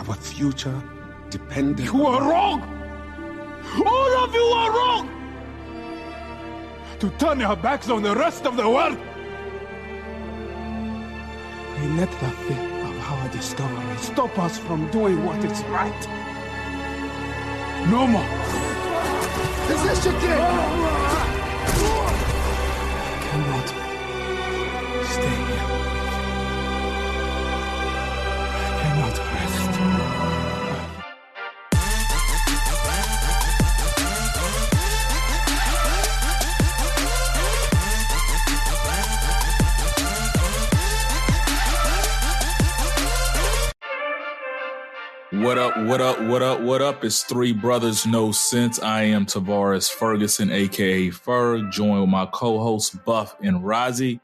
Our future depended. You are wrong! All of you are wrong! To turn your backs on the rest of the world! We let the fear of our discovery stop us from doing what is right. No more! Is this your game? I cannot stay here. I cannot rest. What up? It's Three Brothers No Sense. I am Tavares Ferguson, a.k.a. Ferg, joined with my co-hosts Buff and Razi.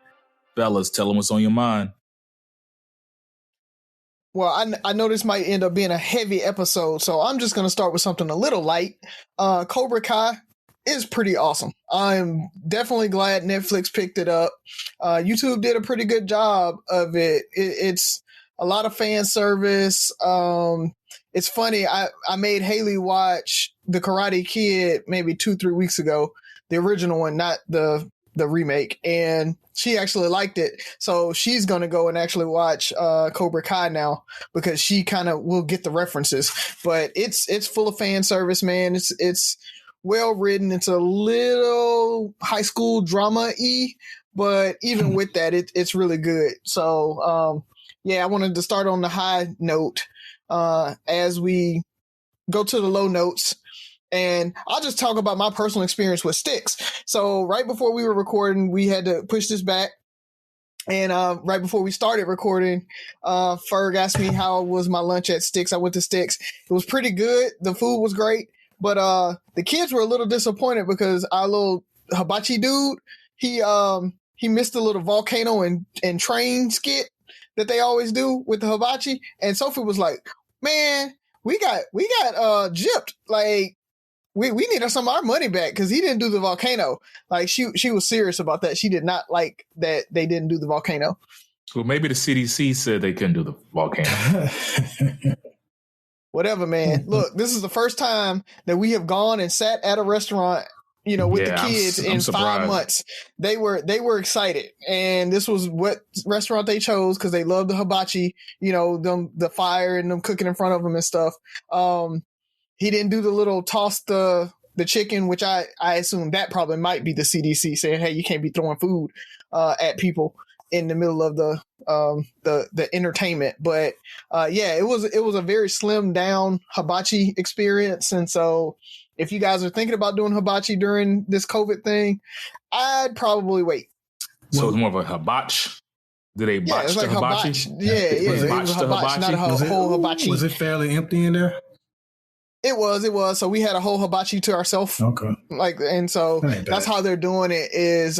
Fellas, tell them what's on your mind. Well, I know this might end up being a heavy episode, so I'm just going to start with something a little light. Cobra Kai is pretty awesome. I'm definitely glad Netflix picked it up. YouTube did a pretty good job of it. It's a lot of fan service. It's funny. I made Haley watch The Karate Kid maybe 2-3 weeks ago, the original one, not the remake, and she actually liked it. So she's going to go and actually watch Cobra Kai now because she kind of will get the references. But it's full of fan service, man. It's well written. It's a little high school drama-y, but even with that, it's really good. So yeah, I wanted to start on the high note as we go to the low notes. And I'll just talk about my personal experience with sticks. So right before we were recording, we had to push this back. And right before we started recording, Ferg asked me how was my lunch at Sticks. I went to Sticks. It was pretty good. The food was great. But the kids were a little disappointed because our little hibachi dude, he missed the little volcano and train skit that they always do with the hibachi. And Sophie was like, man, we got gypped. Like, we needed some of our money back because he didn't do the volcano. Like, she was serious about that. She did not like that they didn't do the volcano. Well, maybe the CDC said they couldn't do the volcano. Whatever, man. Look, this is the first time that we have gone and sat at a restaurant, with the kids in 5 months. They were excited. And this was what restaurant they chose because they love the hibachi, the fire and them cooking in front of them and stuff. He didn't do the little toss the chicken, which I assume that probably might be the CDC saying, hey, you can't be throwing food at people in the middle of the entertainment. But yeah, it was a very slimmed down hibachi experience. And so if you guys are thinking about doing hibachi during this COVID thing, I'd probably wait. So it's more of a hibachi? Did they botch the hibachi? Yeah. It was a hibachi, not a whole hibachi. Was it fairly empty in there? It was. So we had a whole hibachi to ourselves. Okay. And so that's how they're doing it is,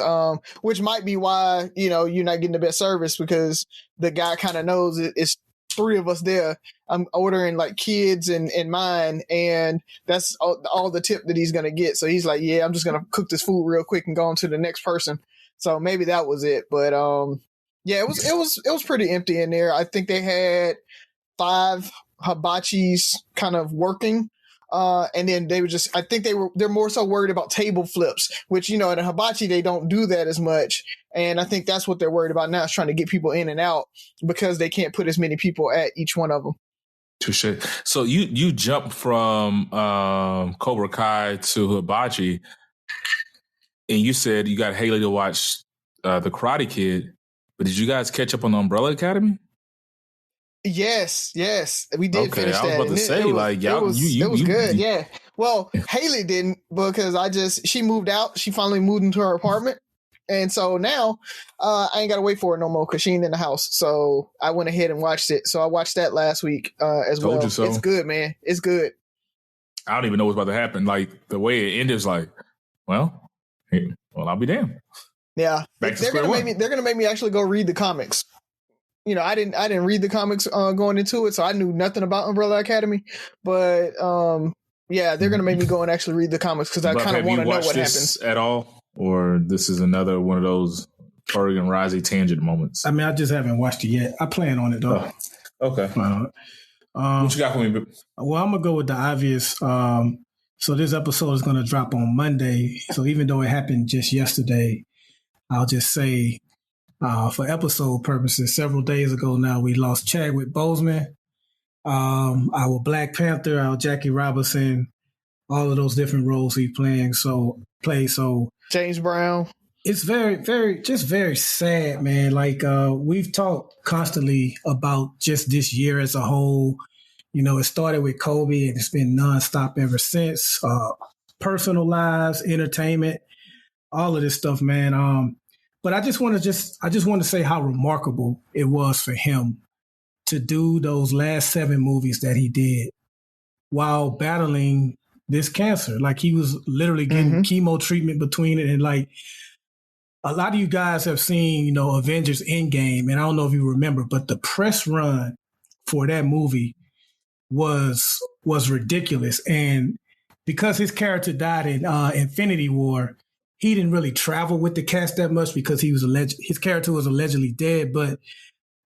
which might be why, you're not getting the best service because the guy kind of knows it's 3 of us there. I'm ordering like kids and mine, and that's all the tip that he's going to get. So he's like, yeah, I'm just going to cook this food real quick and go on to the next person. So maybe that was it. But yeah, it was pretty empty in there. I think they had 5 hibachis kind of working. And then they were I think they're more so worried about table flips, which, in a hibachi, they don't do that as much. And I think that's what they're worried about now is trying to get people in and out because they can't put as many people at each one of them. Touche. So you jumped from Cobra Kai to hibachi, and you said you got Haley to watch The Karate Kid, but did you guys catch up on Umbrella Academy? Yes, we did finish that. I was about to say, it was good. Yeah. Well, Haley didn't because she moved out. She finally moved into her apartment. And so now I ain't got to wait for her no more because she ain't in the house. So I went ahead and watched it. So I watched that last week as well. You so. It's good, man. It's good. I don't even know what's about to happen. Like the way it ended is like, well, I'll be damned. Yeah. They're gonna make me actually go read the comics. I didn't read the comics going into it, so I knew nothing about Umbrella Academy. But yeah, they're gonna make me go and actually read the comics because I kind of want to know what happens at all. Or this is another one of those Ferg and Razi tangent moments. I mean, I just haven't watched it yet. I plan on it though. Oh, okay. What you got for me? Well, I'm gonna go with the obvious. So this episode is gonna drop on Monday. So even though it happened just yesterday, I'll just say, for episode purposes, several days ago now, we lost Chadwick Boseman, our Black Panther, our Jackie Robinson, all of those different roles he playing. So James Brown. It's very, very, just very sad, man. Like, we've talked constantly about just this year as a whole. You know, it started with Kobe and it's been nonstop ever since. Personal lives, entertainment, all of this stuff, man. But I just want to say how remarkable it was for him to do those last 7 movies that he did while battling this cancer. Like, he was literally getting chemo treatment between it. And like, a lot of you guys have seen, you know, Avengers Endgame, and I don't know if you remember, but the press run for that movie was ridiculous. And because his character died in Infinity War, he didn't really travel with the cast that much because his character was allegedly dead. But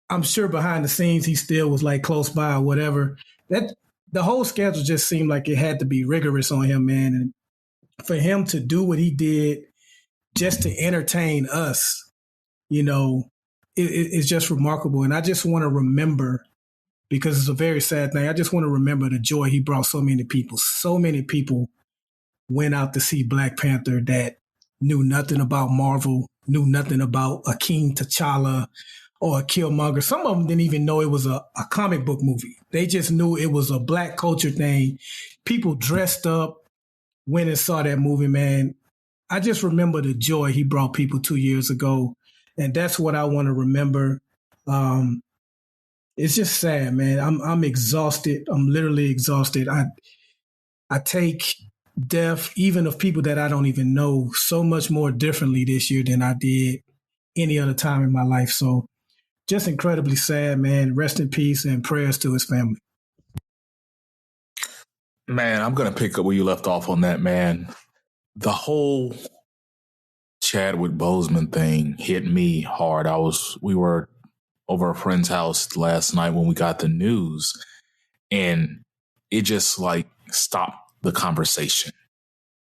I'm sure behind the scenes he still was like close by or whatever. That the whole schedule just seemed like it had to be rigorous on him, man. And for him to do what he did just to entertain us, you know, it's just remarkable. And I just want to remember, because it's a very sad thing, I just want to remember the joy he brought so many people. So many people went out to see Black Panther that knew nothing about Marvel, knew nothing about a King T'Challa or a Killmonger. Some of them didn't even know it was a comic book movie. They just knew it was a Black culture thing. People dressed up, went and saw that movie, man. I just remember the joy he brought people 2 years ago, and that's what I want to remember. It's just sad, man. I'm exhausted. I'm literally exhausted. I take death, even of people that I don't even know, so much more differently this year than I did any other time in my life. So just incredibly sad, man. Rest in peace and prayers to his family. Man, I'm going to pick up where you left off on that, man. The whole Chadwick Boseman thing hit me hard. We were over a friend's house last night when we got the news, and it just like stopped the conversation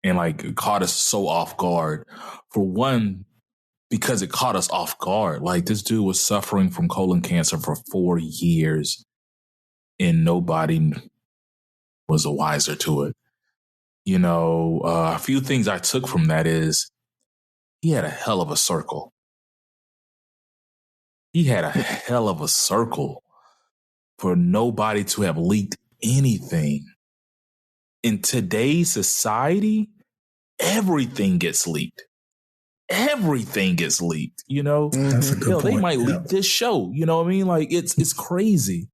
and like caught us so off guard. For one, because it caught us off guard. Like, this dude was suffering from colon cancer for 4 years and nobody was a wiser to it. You know, a few things I took from that is he had a hell of a circle. He had a hell of a circle for nobody to have leaked anything. In today's society, everything gets leaked. Everything gets leaked, you know? That's a good point. They might leak this show, you know what I mean? Like, it's crazy.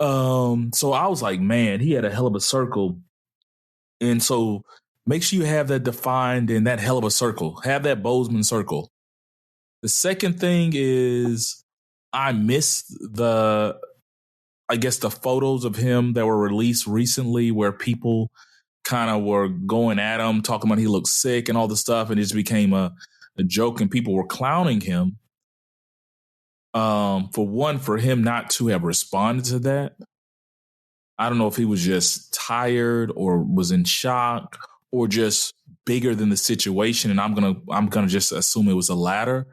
So I was like, man, he had a hell of a circle. And so make sure you have that defined in that hell of a circle. Have that Boseman circle. The second thing is I missed the photos of him that were released recently where people kind of were going at him, talking about he looked sick and all this stuff. And it just became a joke and people were clowning him. For one, for him not to have responded to that. I don't know if he was just tired or was in shock or just bigger than the situation. And I'm gonna just assume it was the latter.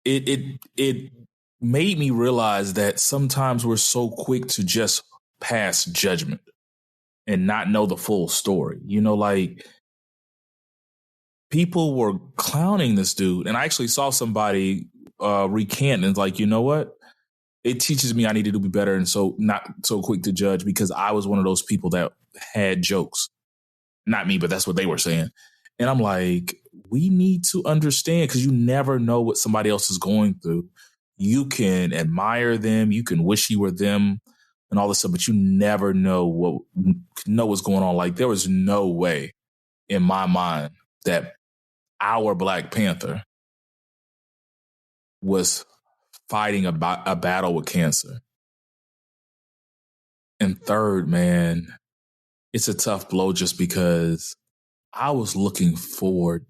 It made me realize that sometimes we're so quick to just pass judgment and not know the full story. You know, like, people were clowning this dude. And I actually saw somebody recant and it's like, you know what? It teaches me I needed to be better and so not so quick to judge, because I was one of those people that had jokes. Not me, but that's what they were saying. And I'm like, we need to understand, because you never know what somebody else is going through. You can admire them, you can wish you were them and all this stuff, but you never know what's going on. Like, there was no way in my mind that our Black Panther was fighting a battle with cancer. And third, man, it's a tough blow just because I was looking forward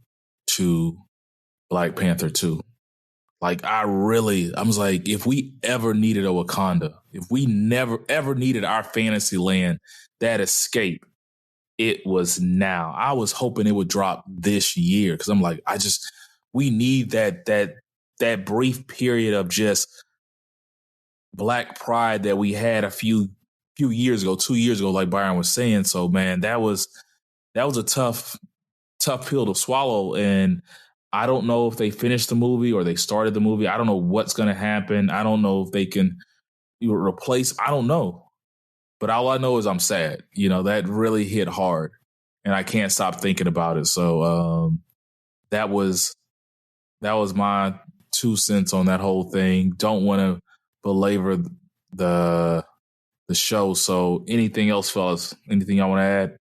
to Black Panther 2. Like, I was like, if we ever needed a Wakanda, if we never, ever needed our fantasy land, that escape, it was now. I was hoping it would drop this year because I'm like, we need that brief period of just Black pride that we had a few years ago, 2 years ago, like Byron was saying. So, man, that was a tough pill to swallow. And I don't know if they finished the movie or they started the movie. I don't know what's going to happen. I don't know if they can replace. I don't know. But all I know is I'm sad. That really hit hard. And I can't stop thinking about it. So that was my 2 cents on that whole thing. Don't want to belabor the show. So anything else, fellas? Anything y'all want to add?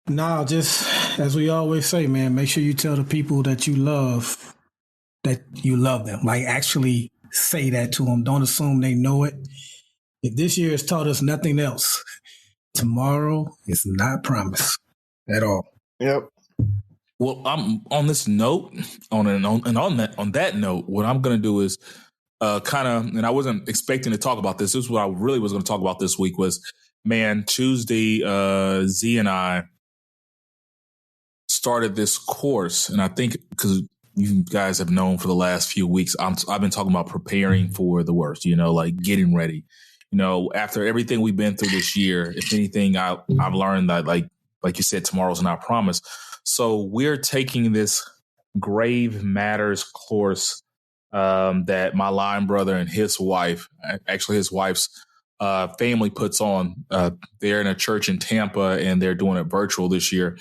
No, just as we always say, man, make sure you tell the people that you love them. Like, actually say that to them. Don't assume they know it. If this year has taught us nothing else, tomorrow is not promised at all. Yep. Well, I'm on this note, on that note, what I'm going to do is and I wasn't expecting to talk about this. This is what I really was going to talk about this week was, man, Tuesday, Z and I started this course. And I think because you guys have known for the last few weeks, I've been talking about preparing for the worst, like getting ready. After everything we've been through this year, if anything, I've learned that, like you said, tomorrow's not promised. So we're taking this Grave Matters course that my line brother and his wife, actually his wife's family puts on. They're in a church in Tampa and they're doing it virtual this year.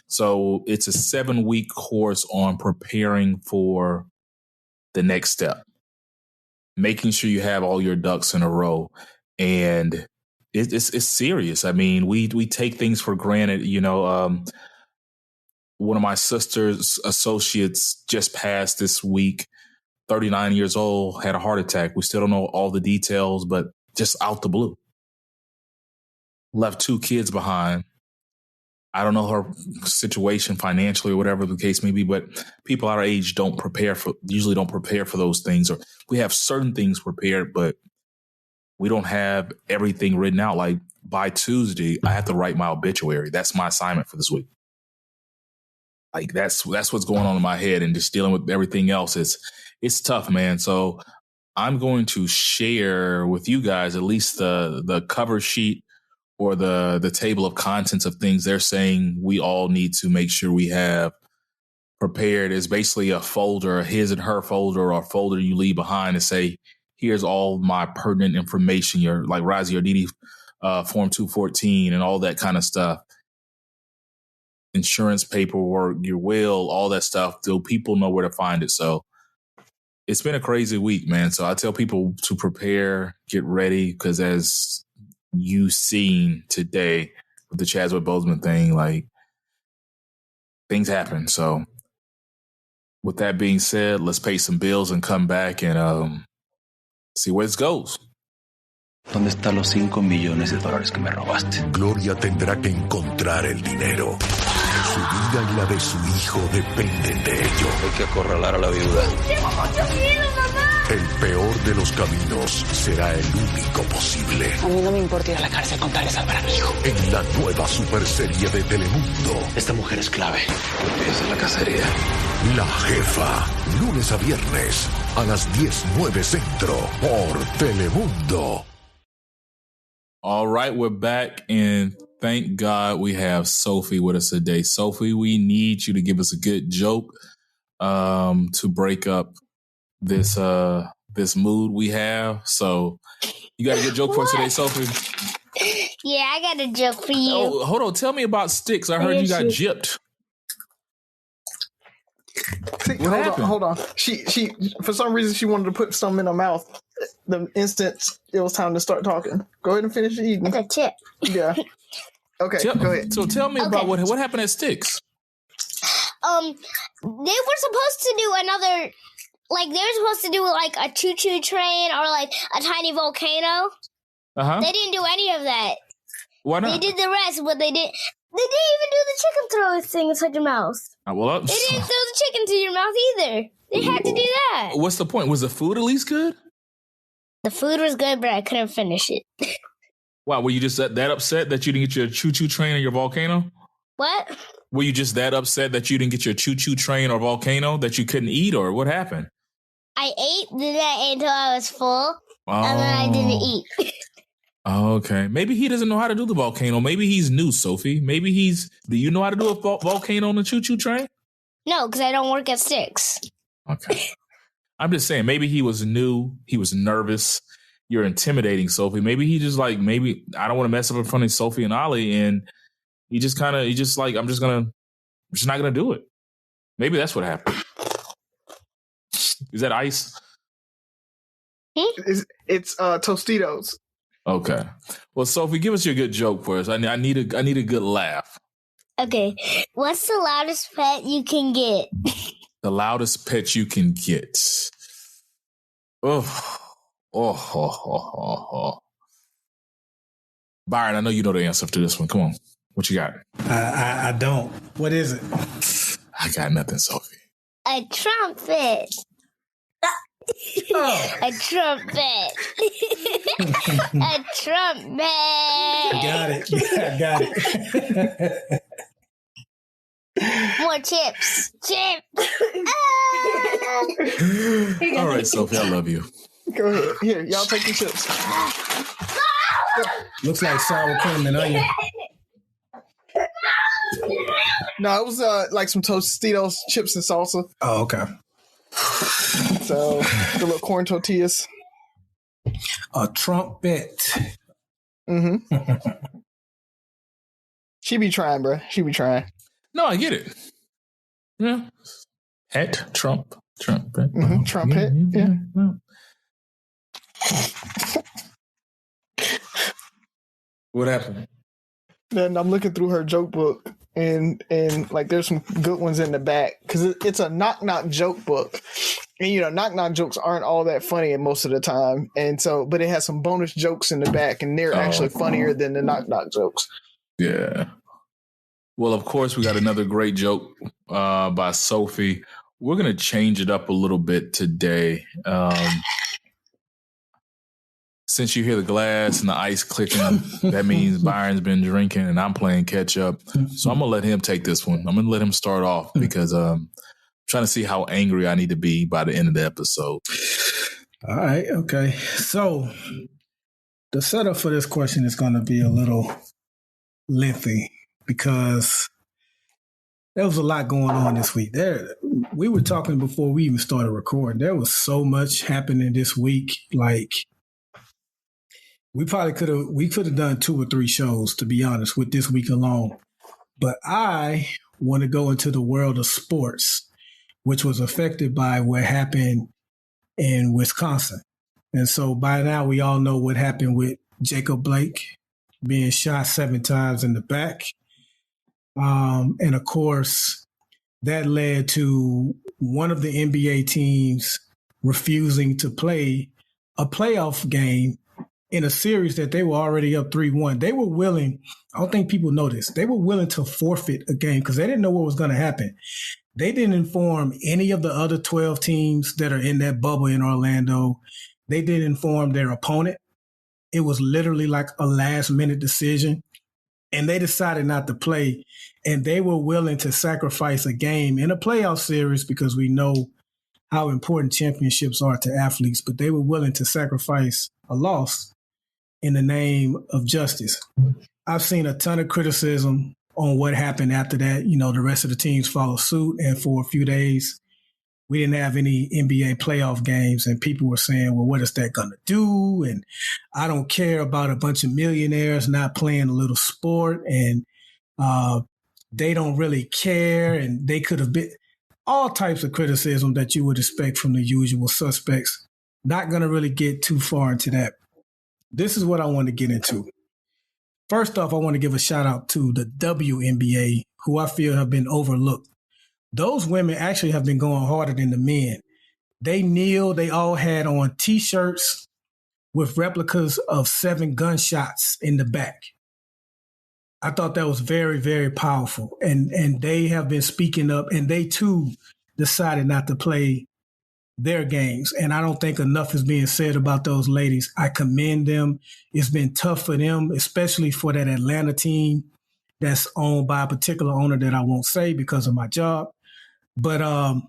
So it's a 7-week course on preparing for the next step, making sure you have all your ducks in a row. And it's serious. I mean, we take things for granted. One of my sister's associates just passed this week, 39 years old, had a heart attack. We still don't know all the details, but just out the blue. Left 2 kids behind. I don't know her situation financially or whatever the case may be, but people our age usually don't prepare for those things. Or we have certain things prepared, but we don't have everything written out. Like, by Tuesday, I have to write my obituary. That's my assignment for this week. Like, that's what's going on in my head, and just dealing with everything else. It's tough, man. So I'm going to share with you guys at least the cover sheet or the table of contents of things they're saying we all need to make sure we have prepared. Is basically a folder, a his and her folder, or a folder you leave behind to say, here's all my pertinent information, your, like Razi or Didi, Form 214 and all that kind of stuff. Insurance paperwork, your will, all that stuff, so people know where to find it. So it's been a crazy week, man. So I tell people to prepare, get ready, because as you seen today with the Chadwick Boseman thing, like, things happen. So with that being said, let's pay some bills and come back and see where this goes. ¿Dónde están los $5 millones que me robaste? Gloria tendrá que encontrar el dinero. Su vida y la de su hijo dependen de ello. Hay que acorralar a la viuda. ¡Tengo mucho miedo, mamá! El peor de los caminos será el único posible. A mí no me importa ir a la cárcel con tal de salvar a mi hijo. En la nueva superserie de Telemundo. Esta mujer es clave. Empieza la cacería. La Jefa. Lunes a viernes a las 10:09 Centro por Telemundo. All right, we're back, and thank God we have Sophie with us today. Sophie, we need you to give us a good joke to break up this mood we have. So you got a good joke for us today, Sophie? Yeah, I got a joke for you. Oh, hold on. Tell me about Sticks. I heard you got gypped. Hold on. She for some reason she wanted to put something in her mouth the instant it was time to start talking. Go ahead and finish eating. It's a chip. Yeah. Okay, go ahead. So tell me about what happened at Sticks. They were supposed to do another, like, they were supposed to do like a choo-choo train or like a tiny volcano. Uh-huh. They didn't do any of that. Why not? They did the rest, but they didn't even do the chicken throw thing inside your mouth. Well, they didn't throw the chicken to your mouth either. They had to do that. What's the point? Was the food at least good? The food was good, but I couldn't finish it. Wow, were you just that upset that you didn't get your choo-choo train or your volcano? What? Were you just that upset that you didn't get your choo-choo train or volcano that you couldn't eat, or what happened? I ate, then I ate until I was full, and then I didn't eat. Okay. Maybe he doesn't know how to do the volcano. Maybe he's new, Sophie. Maybe do you know how to do a volcano on the choo-choo train? No, because I don't work at 6. Okay. I'm just saying, maybe he was new. He was nervous. You're intimidating, Sophie. Maybe he just maybe I don't want to mess up in front of Sophie and Ollie. And he just like, I'm just not going to do it. Maybe that's what happened. Is that ice? It's Tostitos. Okay. Well, Sophie, give us your good joke for us. I need a good laugh. Okay. What's the loudest pet you can get? The loudest pet you can get. Oh. Byron, I know you know the answer to this one. Come on. What you got? I don't. What is it? I got nothing, Sophie. A trumpet. A trumpet. A trumpet. Got it. Yeah, I got it. More chips. All right, Sophie, I love you. Go ahead. Here, y'all take the chips. Looks like sour cream and onion. No, it was like some Tostitos chips and salsa. Oh, okay. So the little corn tortillas. A trumpet. Mm-hmm. She be trying, bro. She be trying. No, I get it. Yeah. Trumpet. Mm-hmm. Trumpet. Yeah. What happened? Then I'm looking through her joke book, and like there's some good ones in the back because it's a knock joke book, and knock jokes aren't all that funny most of the time, and so but it has some bonus jokes in the back, and they're actually funnier than the knock jokes. Yeah. Well, of course, we got another great joke by Sophie. We're gonna change it up a little bit today. Since you hear the glass and the ice clicking, that means Byron's been drinking and I'm playing catch up. So I'm going to let him take this one. I'm going to let him start off because I'm trying to see how angry I need to be by the end of the episode. All right. Okay. So the setup for this question is going to be a little lengthy because there was a lot going on this week. We were talking before we even started recording. There was so much happening this week. Like, we could have done 2 or 3 shows, to be honest, with this week alone. But I want to go into the world of sports, which was affected by what happened in Wisconsin. And so by now we all know what happened with Jacob Blake being shot 7 times in the back. And of course, that led to one of the NBA teams refusing to play a playoff game in a series that they were already up 3-1. They were willing, I don't think people know this, they were willing to forfeit a game because they didn't know what was going to happen. They didn't inform any of the other 12 teams that are in that bubble in Orlando. They didn't inform their opponent. It was literally like a last-minute decision, and they decided not to play, and they were willing to sacrifice a game in a playoff series because we know how important championships are to athletes, but they were willing to sacrifice a loss in the name of justice. I've seen a ton of criticism on what happened after that. The rest of the teams followed suit, and for a few days, we didn't have any NBA playoff games, and people were saying, well, what is that going to do? And I don't care about a bunch of millionaires not playing a little sport, and they don't really care, and they could have been all types of criticism that you would expect from the usual suspects. Not going to really get too far into that. This is what I want to get into. First off, I want to give a shout out to the WNBA, who I feel have been overlooked. Those women actually have been going harder than the men. They kneeled. They all had on T-shirts with replicas of 7 gunshots in the back. I thought that was very, very powerful. And they have been speaking up, and they too decided not to play their games. And I don't think enough is being said about those ladies. I commend them. It's been tough for them, especially for that Atlanta team that's owned by a particular owner that I won't say because of my job. But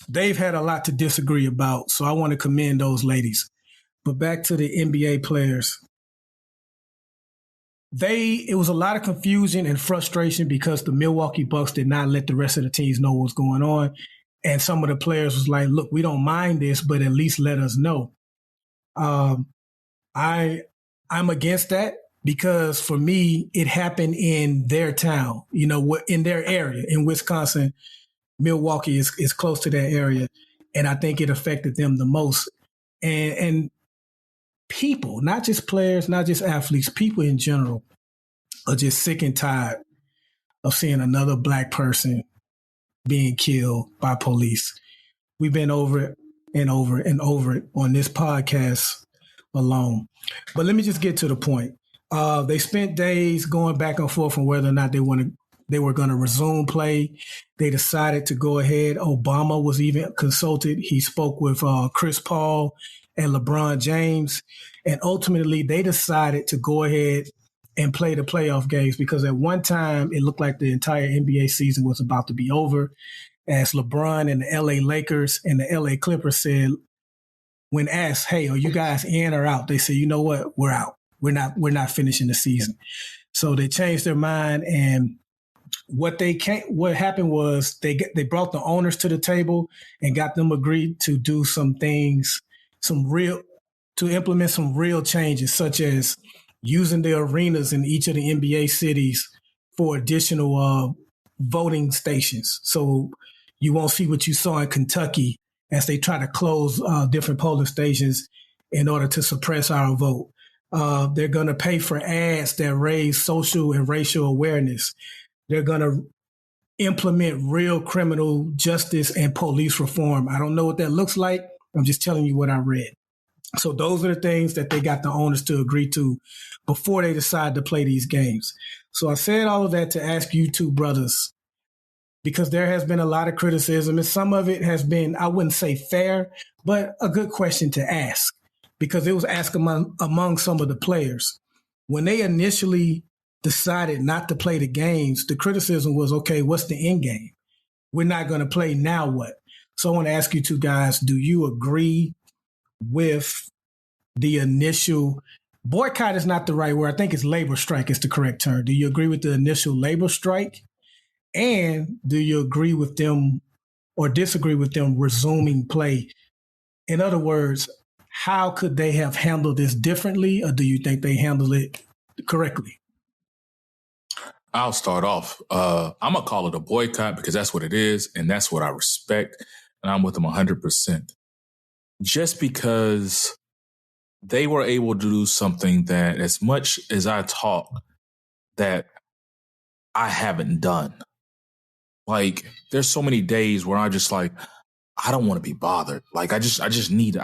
they've had a lot to disagree about. So I want to commend those ladies. But back to the NBA players. It was a lot of confusion and frustration because the Milwaukee Bucks did not let the rest of the teams know what's going on. And some of the players was like, look, we don't mind this, but at least let us know. I'm against that because for me, it happened in their town, in their area. In Wisconsin, Milwaukee is close to that area. And I think it affected them the most. And people, not just players, not just athletes, people in general are just sick and tired of seeing another Black person being killed by police. We've been over it and over and over it on this podcast alone. But let me just get to the point. They spent days going back and forth on whether or not they were going to resume play. They decided to go ahead. Obama was even consulted. He spoke with Chris Paul and LeBron James. And ultimately, they decided to go ahead and play the playoff games because at one time, it looked like the entire NBA season was about to be over. As LeBron and the LA Lakers and the LA Clippers said, when asked, hey, are you guys in or out? They said, you know what? We're out. We're not finishing the season. So they changed their mind. And what happened was they brought the owners to the table and got them agreed to do some things, to implement some real changes, such as using the arenas in each of the NBA cities for additional voting stations. So you won't see what you saw in Kentucky as they try to close different polling stations in order to suppress our vote. They're going to pay for ads that raise social and racial awareness. They're going to implement real criminal justice and police reform. I don't know what that looks like. I'm just telling you what I read. So those are the things that they got the owners to agree to before they decide to play these games. So I said all of that to ask you two brothers, because there has been a lot of criticism and some of it has been, I wouldn't say fair, but a good question to ask because it was asked among some of the players. When they initially decided not to play the games, the criticism was, okay, what's the end game? We're not going to play, now what? So I want to ask you two guys, do you agree with the initial boycott is not the right word. I think it's labor strike is the correct term. Do you agree with the initial labor strike? And do you agree with them or disagree with them resuming play? In other words, how could they have handled this differently, or do you think they handled it correctly? I'll start off. I'm going to call it a boycott because that's what it is, and that's what I respect, and I'm with them 100%. Just because they were able to do something that, as much as I talk, that I haven't done. Like, there's so many days where I just like, I don't want to be bothered. Like, I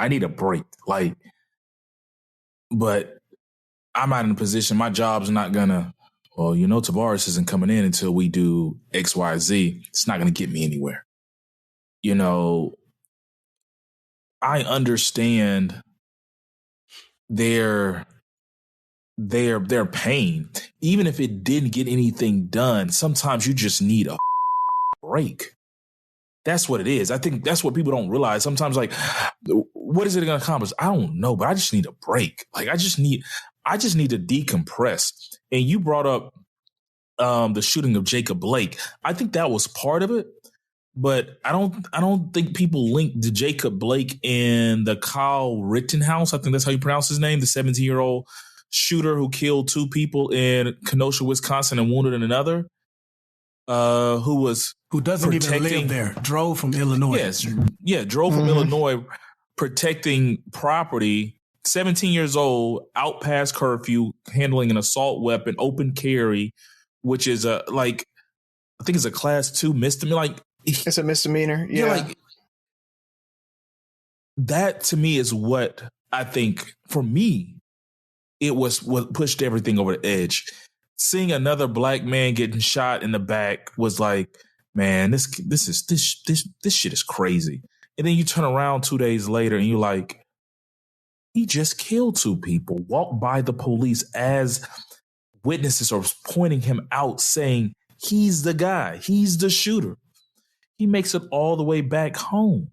need a break. Like, but I'm not in a position, my job's not gonna, well, Tavares isn't coming in until we do X, Y, Z. It's not gonna get me anywhere. I understand their pain. Even if it didn't get anything done, sometimes you just need a break. That's what it is. I think that's what people don't realize. Sometimes, like, what is it going to accomplish? I don't know, but I just need a break. Like, I just need to decompress. And you brought up the shooting of Jacob Blake. I think that was part of it. But I don't think people link the Jacob Blake and the Kyle Rittenhouse. I think that's how you pronounce his name. The 17-year-old shooter who killed two people in Kenosha, Wisconsin, and wounded another. Who doesn't even live there. Drove from Illinois. Yes, drove from Illinois, protecting property. 17 years old, out past curfew, handling an assault weapon, open carry, which is I think it's a class 2 misdemeanor. Like, it's a misdemeanor. Yeah. Like, that to me is what I think, for me, it was what pushed everything over the edge. Seeing another black man getting shot in the back was like, man, this shit is crazy. And then you turn around 2 days later and you're like, he just killed 2 people, walked by the police as witnesses are pointing him out, saying he's the guy, he's the shooter. He makes it all the way back home.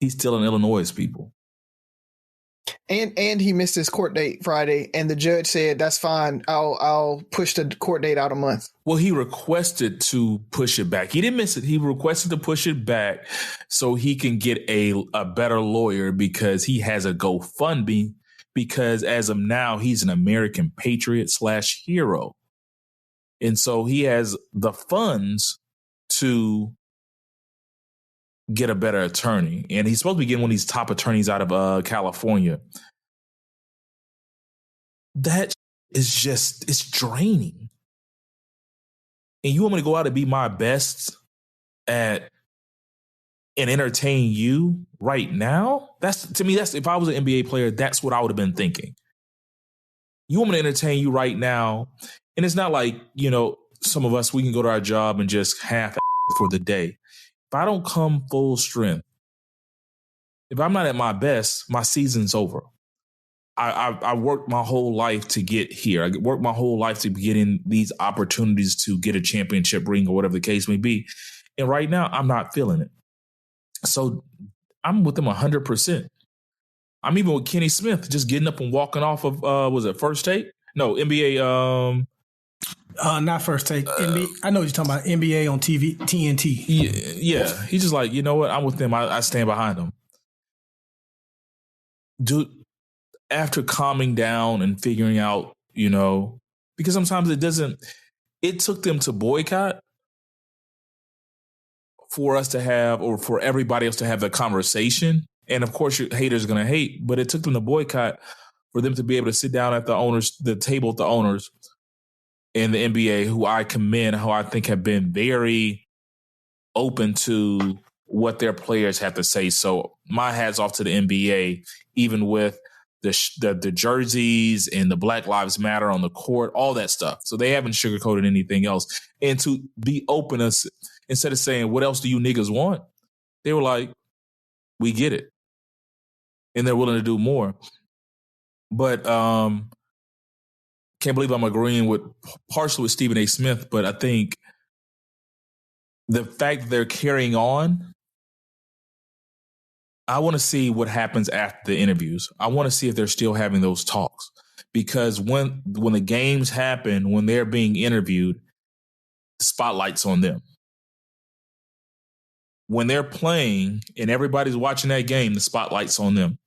He's still in Illinois, people. And he missed his court date Friday, and the judge said, that's fine. I'll push the court date out a month. Well, he requested to push it back. He didn't miss it. He requested to push it back so he can get a better lawyer because he has a GoFundMe, because as of now, he's an American patriot / hero. And so he has the funds to get a better attorney. And he's supposed to be getting one of these top attorneys out of California. That is just, it's draining. And you want me to go out and be my best at and entertain you right now? That's, to me, that's, if I was an NBA player, that's what I would have been thinking. You want me to entertain you right now? And it's not like, you know, some of us, we can go to our job and just half for the day. If I don't come full strength, if I'm not at my best, my season's over. I worked my whole life to get here. I worked my whole life to get in these opportunities to get a championship ring or whatever the case may be. And right now, I'm not feeling it. So I'm with them 100%. I'm even with Kenny Smith, just getting up and walking off of, was it First Take? No, NBA. Not First Take. I know what you're talking about. NBA on TV, TNT. Yeah. He's just like, you know what? I'm with them. I stand behind them. Dude, after calming down and figuring out, you know, because sometimes it took them to boycott for us to have, or for everybody else to have the conversation. And of course, your haters are going to hate, but it took them to boycott for them to be able to sit down at the table with the owners in the NBA, who I commend, who I think have been very open to what their players have to say. So my hat's off to the NBA, even with the jerseys and the Black Lives Matter on the court, all that stuff. So they haven't sugarcoated anything else. And to be open, instead of saying, what else do you niggas want? They were like, we get it. And they're willing to do more. But can't believe I'm agreeing with partially with Stephen A. Smith, but I think the fact that they're carrying on, I want to see what happens after the interviews. I want to see if they're still having those talks. Because when the games happen, when they're being interviewed, the spotlight's on them. When they're playing and everybody's watching that game, the spotlight's on them.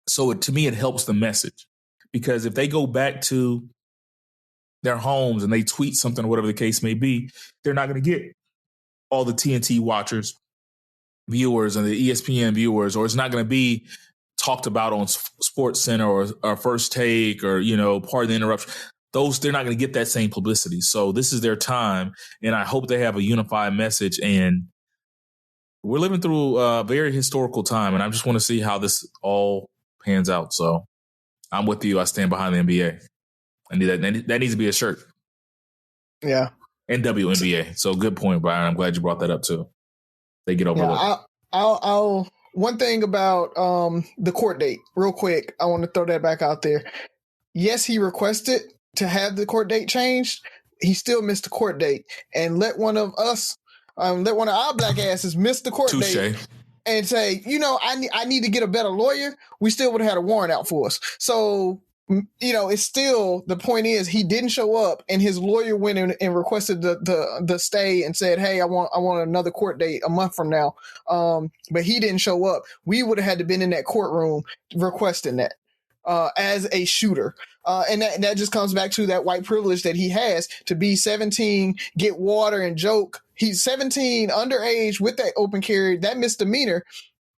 So to me, it helps the message. Because if they go back to their homes and they tweet something or whatever the case may be, they're not going to get all the TNT watchers, viewers, and the ESPN viewers, or it's not going to be talked about on Sports Center or First Take or, you know, Pardon the Interruption. They're not going to get that same publicity. So this is their time, and I hope they have a unified message. And we're living through a very historical time, and I just want to see how this all pans out. So I'm with you. I stand behind the NBA. I need that needs to be a shirt. Yeah. And WNBA. So good point, Byron. I'm glad you brought that up too. They get overlooked. Yeah, I'll one thing about the court date, real quick. I want to throw that back out there. Yes, he requested to have the court date changed. He still missed the court date, and let one of our black asses miss the court date and say, you know, I need to get a better lawyer. We still would have had a warrant out for us. So, you know, it's still, the point is he didn't show up, and his lawyer went in and requested the stay and said, hey, I want another court date a month from now. But he didn't show up. We would have had to been in that courtroom requesting that as a shooter. And that just comes back to that white privilege that he has to be 17, get water and joke. He's 17, underage, with that open carry, that misdemeanor.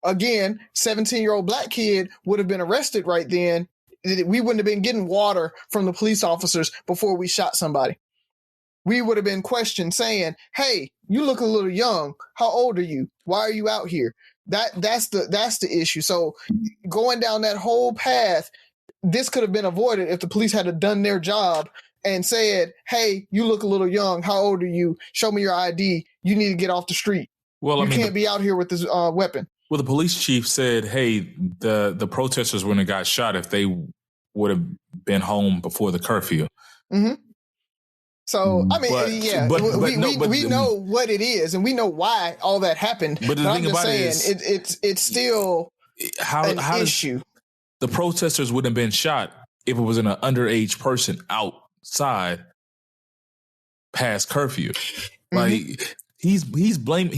Again, 17-year-old black kid would have been arrested right then. We wouldn't have been getting water from the police officers before we shot somebody. We would have been questioned saying, hey, you look a little young. How old are you? Why are you out here? That's the issue. So going down that whole path, this could have been avoided if the police had done their job and said, hey, you look a little young. How old are you? Show me your ID. You need to get off the street. Well, you can't be out here with this weapon. Well, the police chief said, hey, the protesters wouldn't have got shot if they would have been home before the curfew. Mm-hmm. So, I mean, we know what it is, and we know why all that happened. But I'm just saying, it's still an issue. The protesters wouldn't have been shot if it was an underage person outside past curfew. Like he's blamed.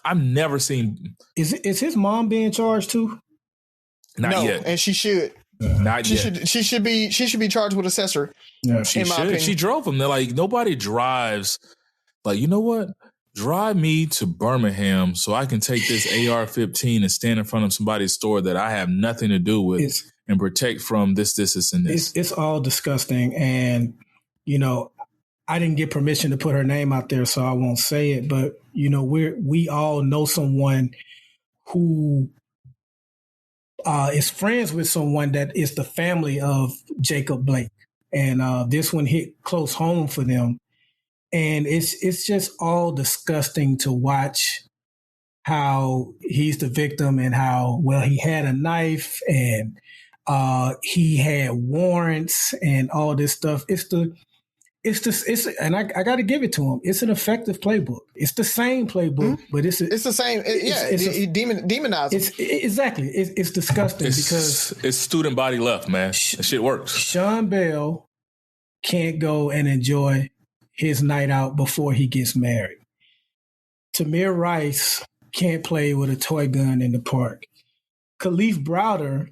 I've never seen. Is his mom being charged too? Not yet, and she should. Not yet. She should be charged with accessory. Yeah, she should. She drove him. They're like, nobody drives. Like, you know what? Drive me to Birmingham so I can take this AR-15 and stand in front of somebody's store that I have nothing to do with and protect from this, and this. It's all disgusting. And, you know, I didn't get permission to put her name out there, so I won't say it. But, you know, we all know someone who is friends with someone that is the family of Jacob Blake. And this one hit close home for them. And it's just all disgusting to watch how he's the victim and how, well, he had a knife and he had warrants and all this stuff. And I got to give it to him. It's an effective playbook. It's the same playbook, but it's the same. Demonize. Exactly. It's disgusting because it's student body left, man. That shit works. Sean Bell can't go and enjoy his night out before he gets married. Tamir Rice can't play with a toy gun in the park. Khalif Browder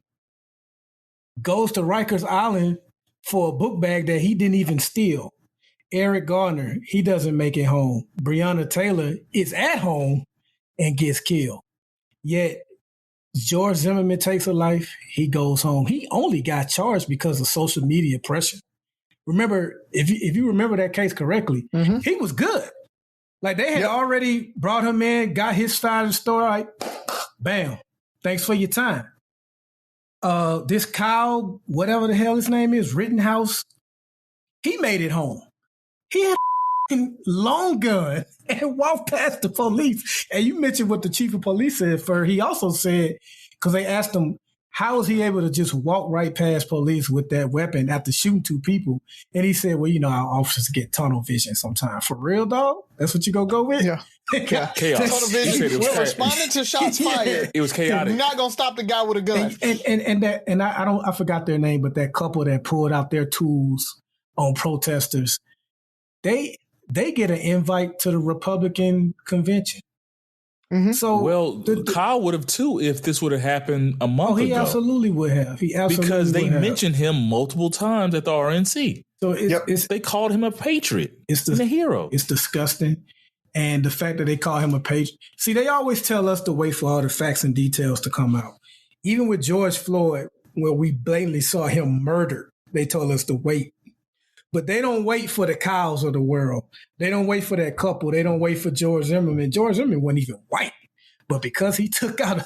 goes to Rikers Island for a book bag that he didn't even steal. Eric Garner, he doesn't make it home. Breonna Taylor is at home and gets killed. Yet George Zimmerman takes a life, he goes home. He only got charged because of social media pressure. Remember, if you remember that case correctly, he was good. Like they had already brought him in, got his side of the story, like, bam, thanks for your time. This Kyle, whatever the hell his name is, Rittenhouse, he made it home. He had a long gun and walked past the police. And you mentioned what the chief of police said, Ferg. He also said, because they asked him, how was he able to just walk right past police with that weapon after shooting two people? And he said, well, you know, our officers get tunnel vision sometimes. For real, dog? That's what you gonna go with? Yeah. Chaos. Tunnel vision. We're responding to shots fired. It was chaotic. You're not gonna stop the guy with a gun. I forgot their name, but that couple that pulled out their tools on protesters, they get an invite to the Republican convention. Mm-hmm. So Kyle would have too if this would have happened a month ago. He absolutely would have. Because they mentioned him multiple times at the RNC. So they called him a patriot. And a hero. It's disgusting. And the fact that they call him a patriot. See, they always tell us to wait for all the facts and details to come out. Even with George Floyd, where we blatantly saw him murdered, they told us to wait. But they don't wait for the Kyles of the world. They don't wait for that couple. They don't wait for George Zimmerman. George Zimmerman wasn't even white. But because he took out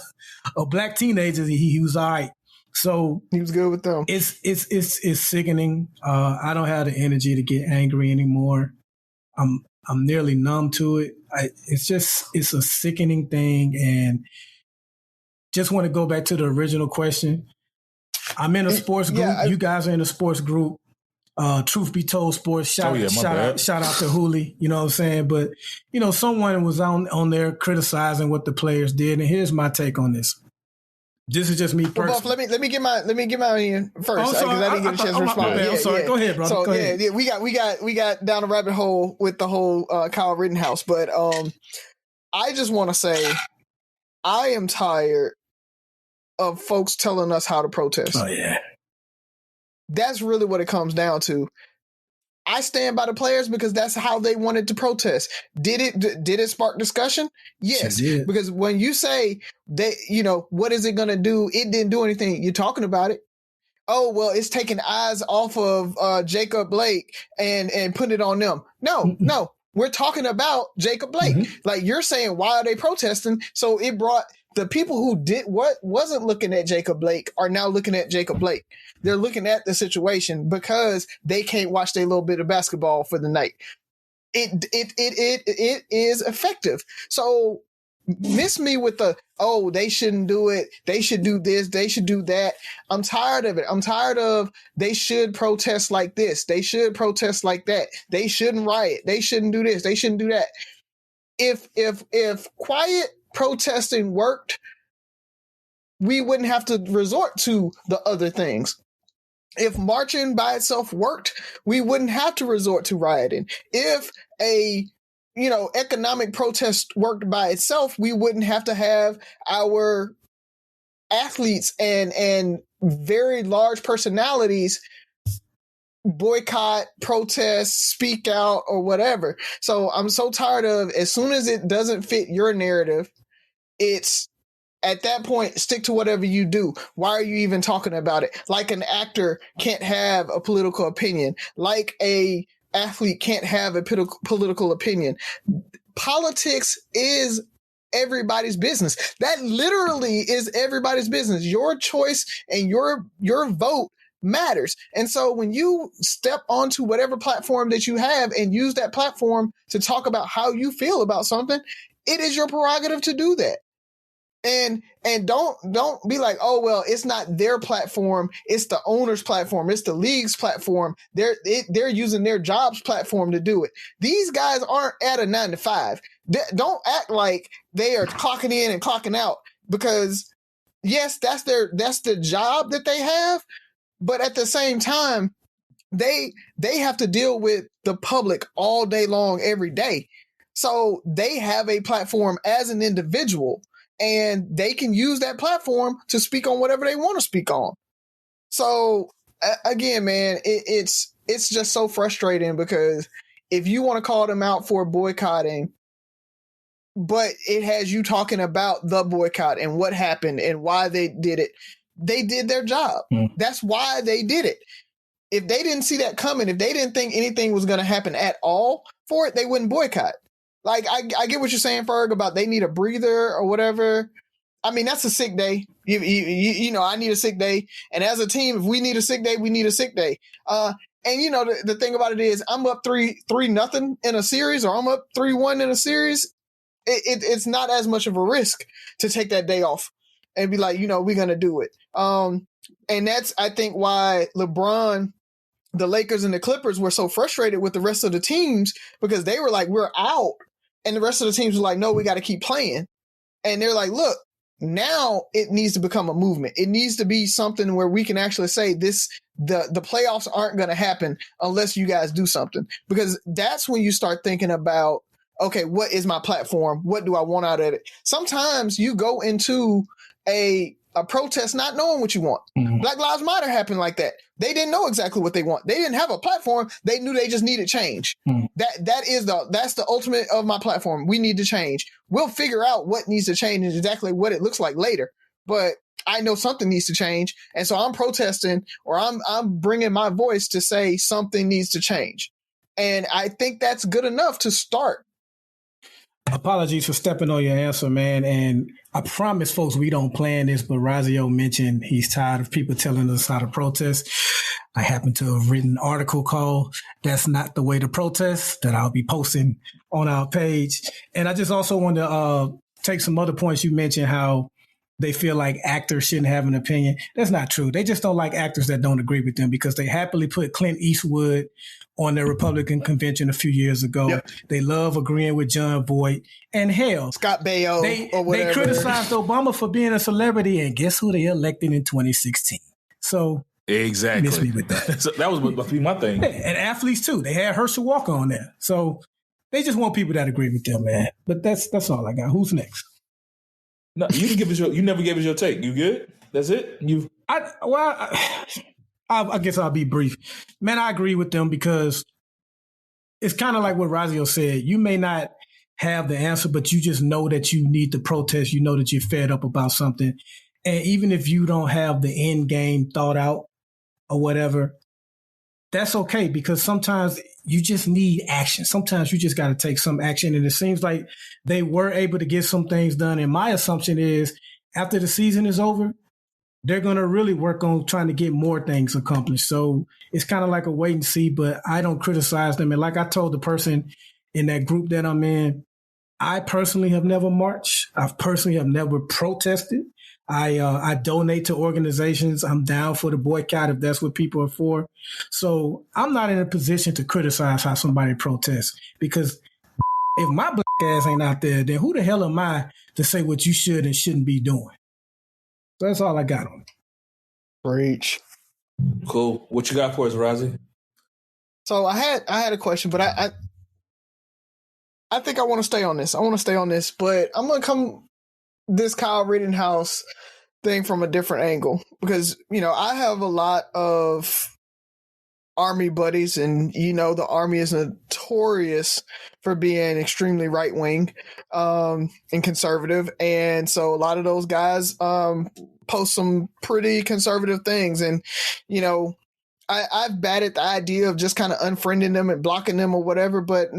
a black teenager, he was all right. So he was good with them. It's sickening. I don't have the energy to get angry anymore. I'm nearly numb to it. It's a sickening thing. And just want to go back to the original question. I'm in a sports group. You guys are in a sports group. Truth be told, sports. Shout out to Hooley. You know what I'm saying? But you know, someone was on there criticizing what the players did, and here's my take on this. This is just me personally. Well, let me get my in first because I didn't get a chance to respond. I'm sorry. Go ahead, brother. So go ahead. We got down a rabbit hole with the whole Kyle Rittenhouse, but I just want to say I am tired of folks telling us how to protest. Oh yeah. That's really what it comes down to. I stand by the players because that's how they wanted to protest. Did it spark discussion? Yes. Because when you say that, you know, what is it going to do? It didn't do anything. You're talking about it. Oh, well, it's taking eyes off of Jacob Blake and putting it on them. No. We're talking about Jacob Blake. Mm-hmm. Like you're saying, why are they protesting? So it brought the people who wasn't looking at Jacob Blake are now looking at Jacob Blake. They're looking at the situation because they can't watch their little bit of basketball for the night. it is effective. So miss me with they shouldn't do it. They should do this. They should do that. I'm tired of it. I'm tired of they should protest like this. They should protest like that. They shouldn't riot. They shouldn't do this. They shouldn't do that. If quiet protesting worked, we wouldn't have to resort to the other things. If marching by itself worked, we wouldn't have to resort to rioting. If a economic protest worked by itself, we wouldn't have to have our athletes and very large personalities boycott, protest, speak out, or whatever. So I'm so tired of, as soon as it doesn't fit your narrative, it's at that point, stick to whatever you do. Why are you even talking about it? Like an actor can't have a political opinion. Like a athlete can't have a political opinion. Politics is everybody's business. That literally is everybody's business. Your choice and your vote matters. And so when you step onto whatever platform that you have and use that platform to talk about how you feel about something, it is your prerogative to do that. And don't be like, oh, well, it's not their platform. It's the owner's platform. It's the league's platform. They're using their job's platform to do it. These guys aren't at a 9 to 5. Don't act like they are clocking in and clocking out, because yes, that's the job that they have. But at the same time, they have to deal with the public all day long, every day. So they have a platform as an individual, and they can use that platform to speak on whatever they want to speak on. So again, man, it's just so frustrating, because if you want to call them out for boycotting, but it has you talking about the boycott and what happened and why they did it, they did their job. That's why they did it. If they didn't see that coming, if they didn't think anything was going to happen at all for it, they wouldn't boycott. Like, I get what you're saying, Ferg, about they need a breather or whatever. I mean, that's a sick day. You know, I need a sick day. And as a team, if we need a sick day, we need a sick day. And, you know, the thing about it is, I'm up 3-0 in a series, or I'm up 3-1 in a series. It's not as much of a risk to take that day off and be like, you know, we're going to do it. And that's, I think, why LeBron, the Lakers, and the Clippers were so frustrated with the rest of the teams, because they were like, we're out. And the rest of the teams were like, no, we got to keep playing. And they're like, look, now it needs to become a movement. It needs to be something where we can actually say the playoffs aren't going to happen unless you guys do something. Because that's when you start thinking about, okay, what is my platform? What do I want out of it? Sometimes you go into a protest not knowing what you want. Mm-hmm. Black Lives Matter happened like that. They didn't know exactly what they want. They didn't have a platform. They knew they just needed change. Mm-hmm. That's the ultimate of my platform. We need to change. We'll figure out what needs to change and exactly what it looks like later. But I know something needs to change. And so I'm protesting, or I'm bringing my voice to say something needs to change. And I think that's good enough to start. Apologies for stepping on your answer, man. And I promise folks we don't plan this, but Razio mentioned he's tired of people telling us how to protest. I happen to have written an article called "That's Not the Way to Protest" that I'll be posting on our page. And I just also want to take some other points. You mentioned how they feel like actors shouldn't have an opinion. That's not true. They just don't like actors that don't agree with them, because they happily put Clint Eastwood on their Republican convention a few years ago. Yep. They love agreeing with John Boyd. And hell, Scott Baio or whatever. They criticized Obama for being a celebrity, and guess who they elected in 2016? So exactly, miss me with that. So that was my thing. And athletes too. They had Herschel Walker on there. So they just want people that agree with them, man. But that's all I got. Who's next? No, you can give us you never gave us your take. You good? That's it? I guess I'll be brief. Man, I agree with them, because it's kind of like what Razio said. You may not have the answer, but you just know that you need to protest. You know that you're fed up about something. And even if you don't have the end game thought out or whatever, that's okay, because sometimes you just need action. Sometimes you just got to take some action. And it seems like they were able to get some things done. And my assumption is, after the season is over, they're going to really work on trying to get more things accomplished. So it's kind of like a wait and see, but I don't criticize them. And like I told the person in that group that I'm in. I personally have never marched. I personally have never protested. I donate to organizations. I'm down for the boycott if that's what people are for. So I'm not in a position to criticize how somebody protests, because if my black ass ain't out there, then who the hell am I to say what you should and shouldn't be doing? So that's all I got on it. Preach. Cool. What you got for us, Razi? So I had a question, but I think I want to stay on this. But I'm gonna come this Kyle Rittenhouse thing from a different angle, because I have a lot of Army buddies, and the Army is notorious for being extremely right wing and conservative, and so a lot of those guys post some pretty conservative things, and I've batted the idea of just kind of unfriending them and blocking them or whatever, but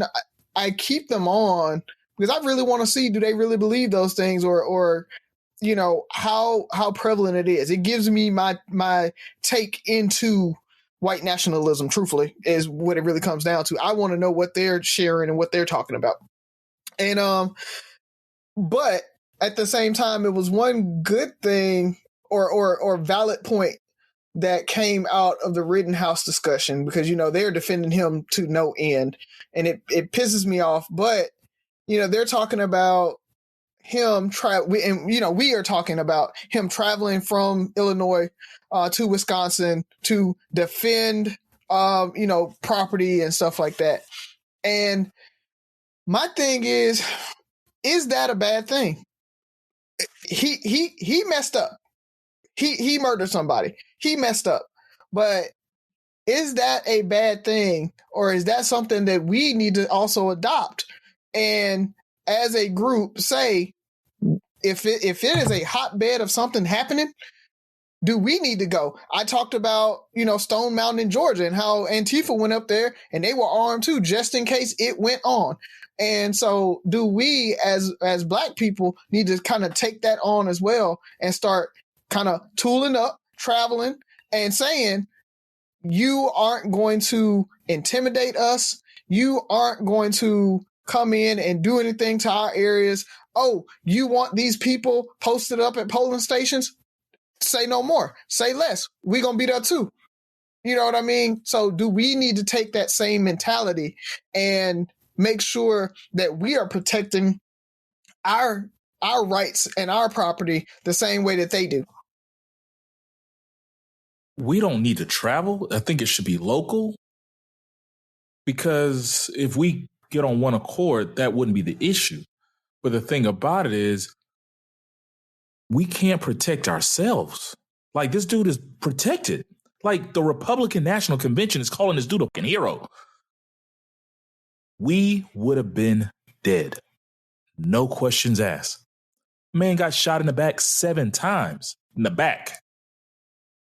I keep them on because I really want to see, do they really believe those things, or how prevalent it is. It gives me my take into white nationalism, truthfully, is what it really comes down to. I want to know what they're sharing and what they're talking about. And but at the same time, it was one good thing or valid point that came out of the Rittenhouse discussion, because they're defending him to no end, and it pisses me off. But they're talking about him we are talking about him traveling from Illinois to Wisconsin to defend property and stuff like that. And my thing is that a bad thing? He messed up. He murdered somebody. He messed up. But is that a bad thing, or is that something that we need to also adopt and as a group say, if it is a hotbed of something happening, do we need to go? I talked about, Stone Mountain in Georgia and how Antifa went up there and they were armed too, just in case it went on. And so do we as Black people need to kind of take that on as well and start kind of tooling up, traveling, and saying, you aren't going to intimidate us. You aren't going to come in and do anything to our areas. Oh, you want these people posted up at polling stations? Say no more. Say less. We're going to be there too. You know what I mean? So do we need to take that same mentality and make sure that we are protecting our rights and our property the same way that they do? We don't need to travel. I think it should be local, because if we get on one accord, that wouldn't be the issue. But the thing about it is, we can't protect ourselves. Like, this dude is protected. Like, the Republican National Convention is calling this dude a fucking hero. We would have been dead. No questions asked. Man got shot in the back 7 times. In the back.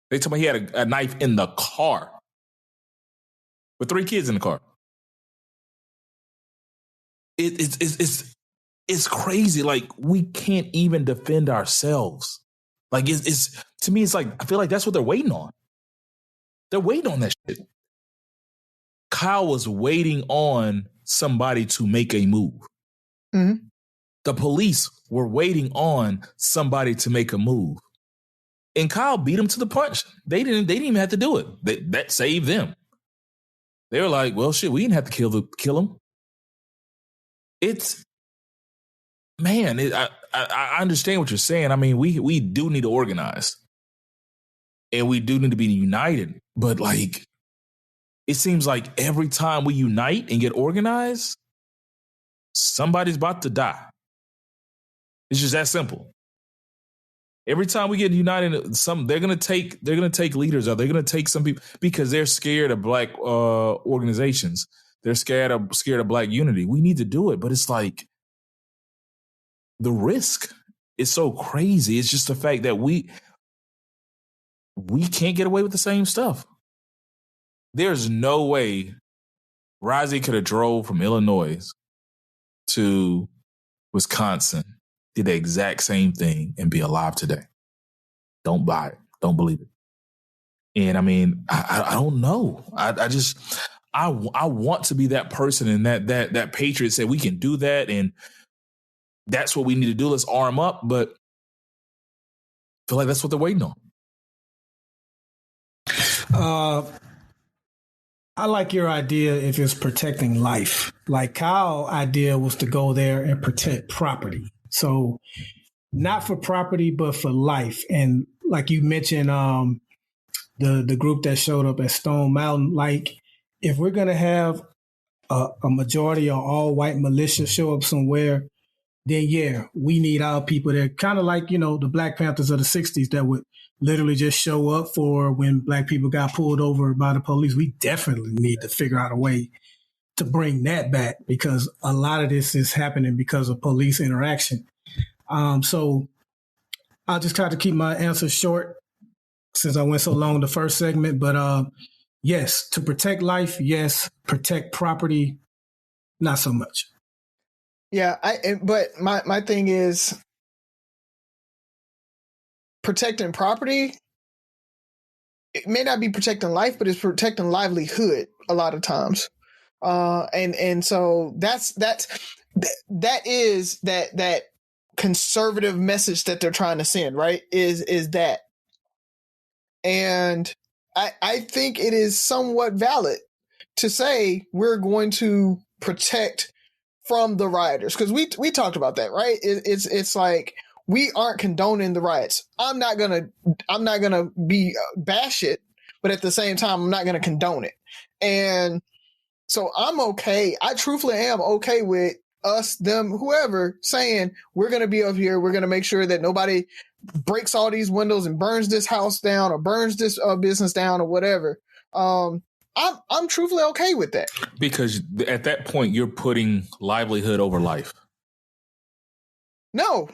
They told me he had a knife in the car. With 3 kids in the car. It's crazy. Like, we can't even defend ourselves. Like, it's to me, it's like, I feel like that's what they're waiting on. They're waiting on that shit. Kyle was waiting on somebody to make a move. Mm-hmm. The police were waiting on somebody to make a move. And Kyle beat him to the punch. They didn't even have to do it. That saved them. They were like, well, shit, we didn't have to kill him. It's, man, I understand what you're saying. I mean, we do need to organize. And we do need to be united. But, like, it seems like every time we unite and get organized, somebody's about to die. It's just that simple. Every time we get united, they're gonna take leaders out. They're gonna take some people because they're scared of Black organizations. They're scared of Black unity. We need to do it, but it's like the risk is so crazy. It's just the fact that we can't get away with the same stuff. There's no way Razi could have drove from Illinois to Wisconsin, did the exact same thing, and be alive today. Don't buy it. Don't believe it. And I mean, I don't know. I want to be that person and that patriot said we can do that and that's what we need to do. Let's arm up. But I feel like that's what they're waiting on. I like your idea if it's protecting life. Like Kyle's idea was to go there and protect property. So not for property, but for life. And like you mentioned, the group that showed up at Stone Mountain, like if we're going to have a majority or all white militia show up somewhere, then yeah, we need our people there. Kind of like, the Black Panthers of the 60s that would literally just show up for when black people got pulled over by the police. We definitely need to figure out a way to bring that back because a lot of this is happening because of police interaction. So I'll just try to keep my answer short since I went so long the first segment. But yes, to protect life, yes. Protect property, not so much. Yeah, but my thing is protecting property. It may not be protecting life, but it's protecting livelihood a lot of times. And so that is that conservative message that they're trying to send, right? Is that. And I think it is somewhat valid to say we're going to protect from the rioters, because we talked about that, right? It's like we aren't condoning the riots. I'm not gonna be bash it, but at the same time, I'm not gonna condone it. And so I'm okay. I truthfully am okay with us, them, whoever saying we're gonna be up here. We're gonna make sure that nobody breaks all these windows and burns this house down or burns this business down or whatever. I'm truthfully okay with that. Because at that point, you're putting livelihood over life. No,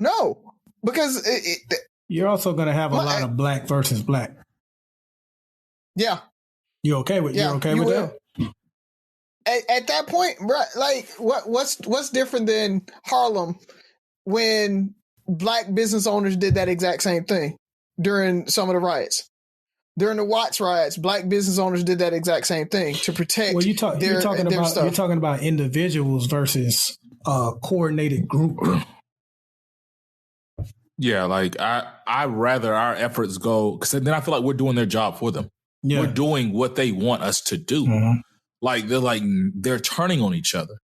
because you're also going to have a lot of black versus black. Yeah. You okay with that? At that point, like what's different than Harlem when black business owners did that exact same thing during some of the riots? During the Watts riots, black business owners did that exact same thing to protect you're talking about individuals versus a coordinated group. Yeah, like I rather our efforts go, because then I feel like we're doing their job for them. Yeah. We're doing what they want us to do. Mm-hmm. Like they're turning on each other.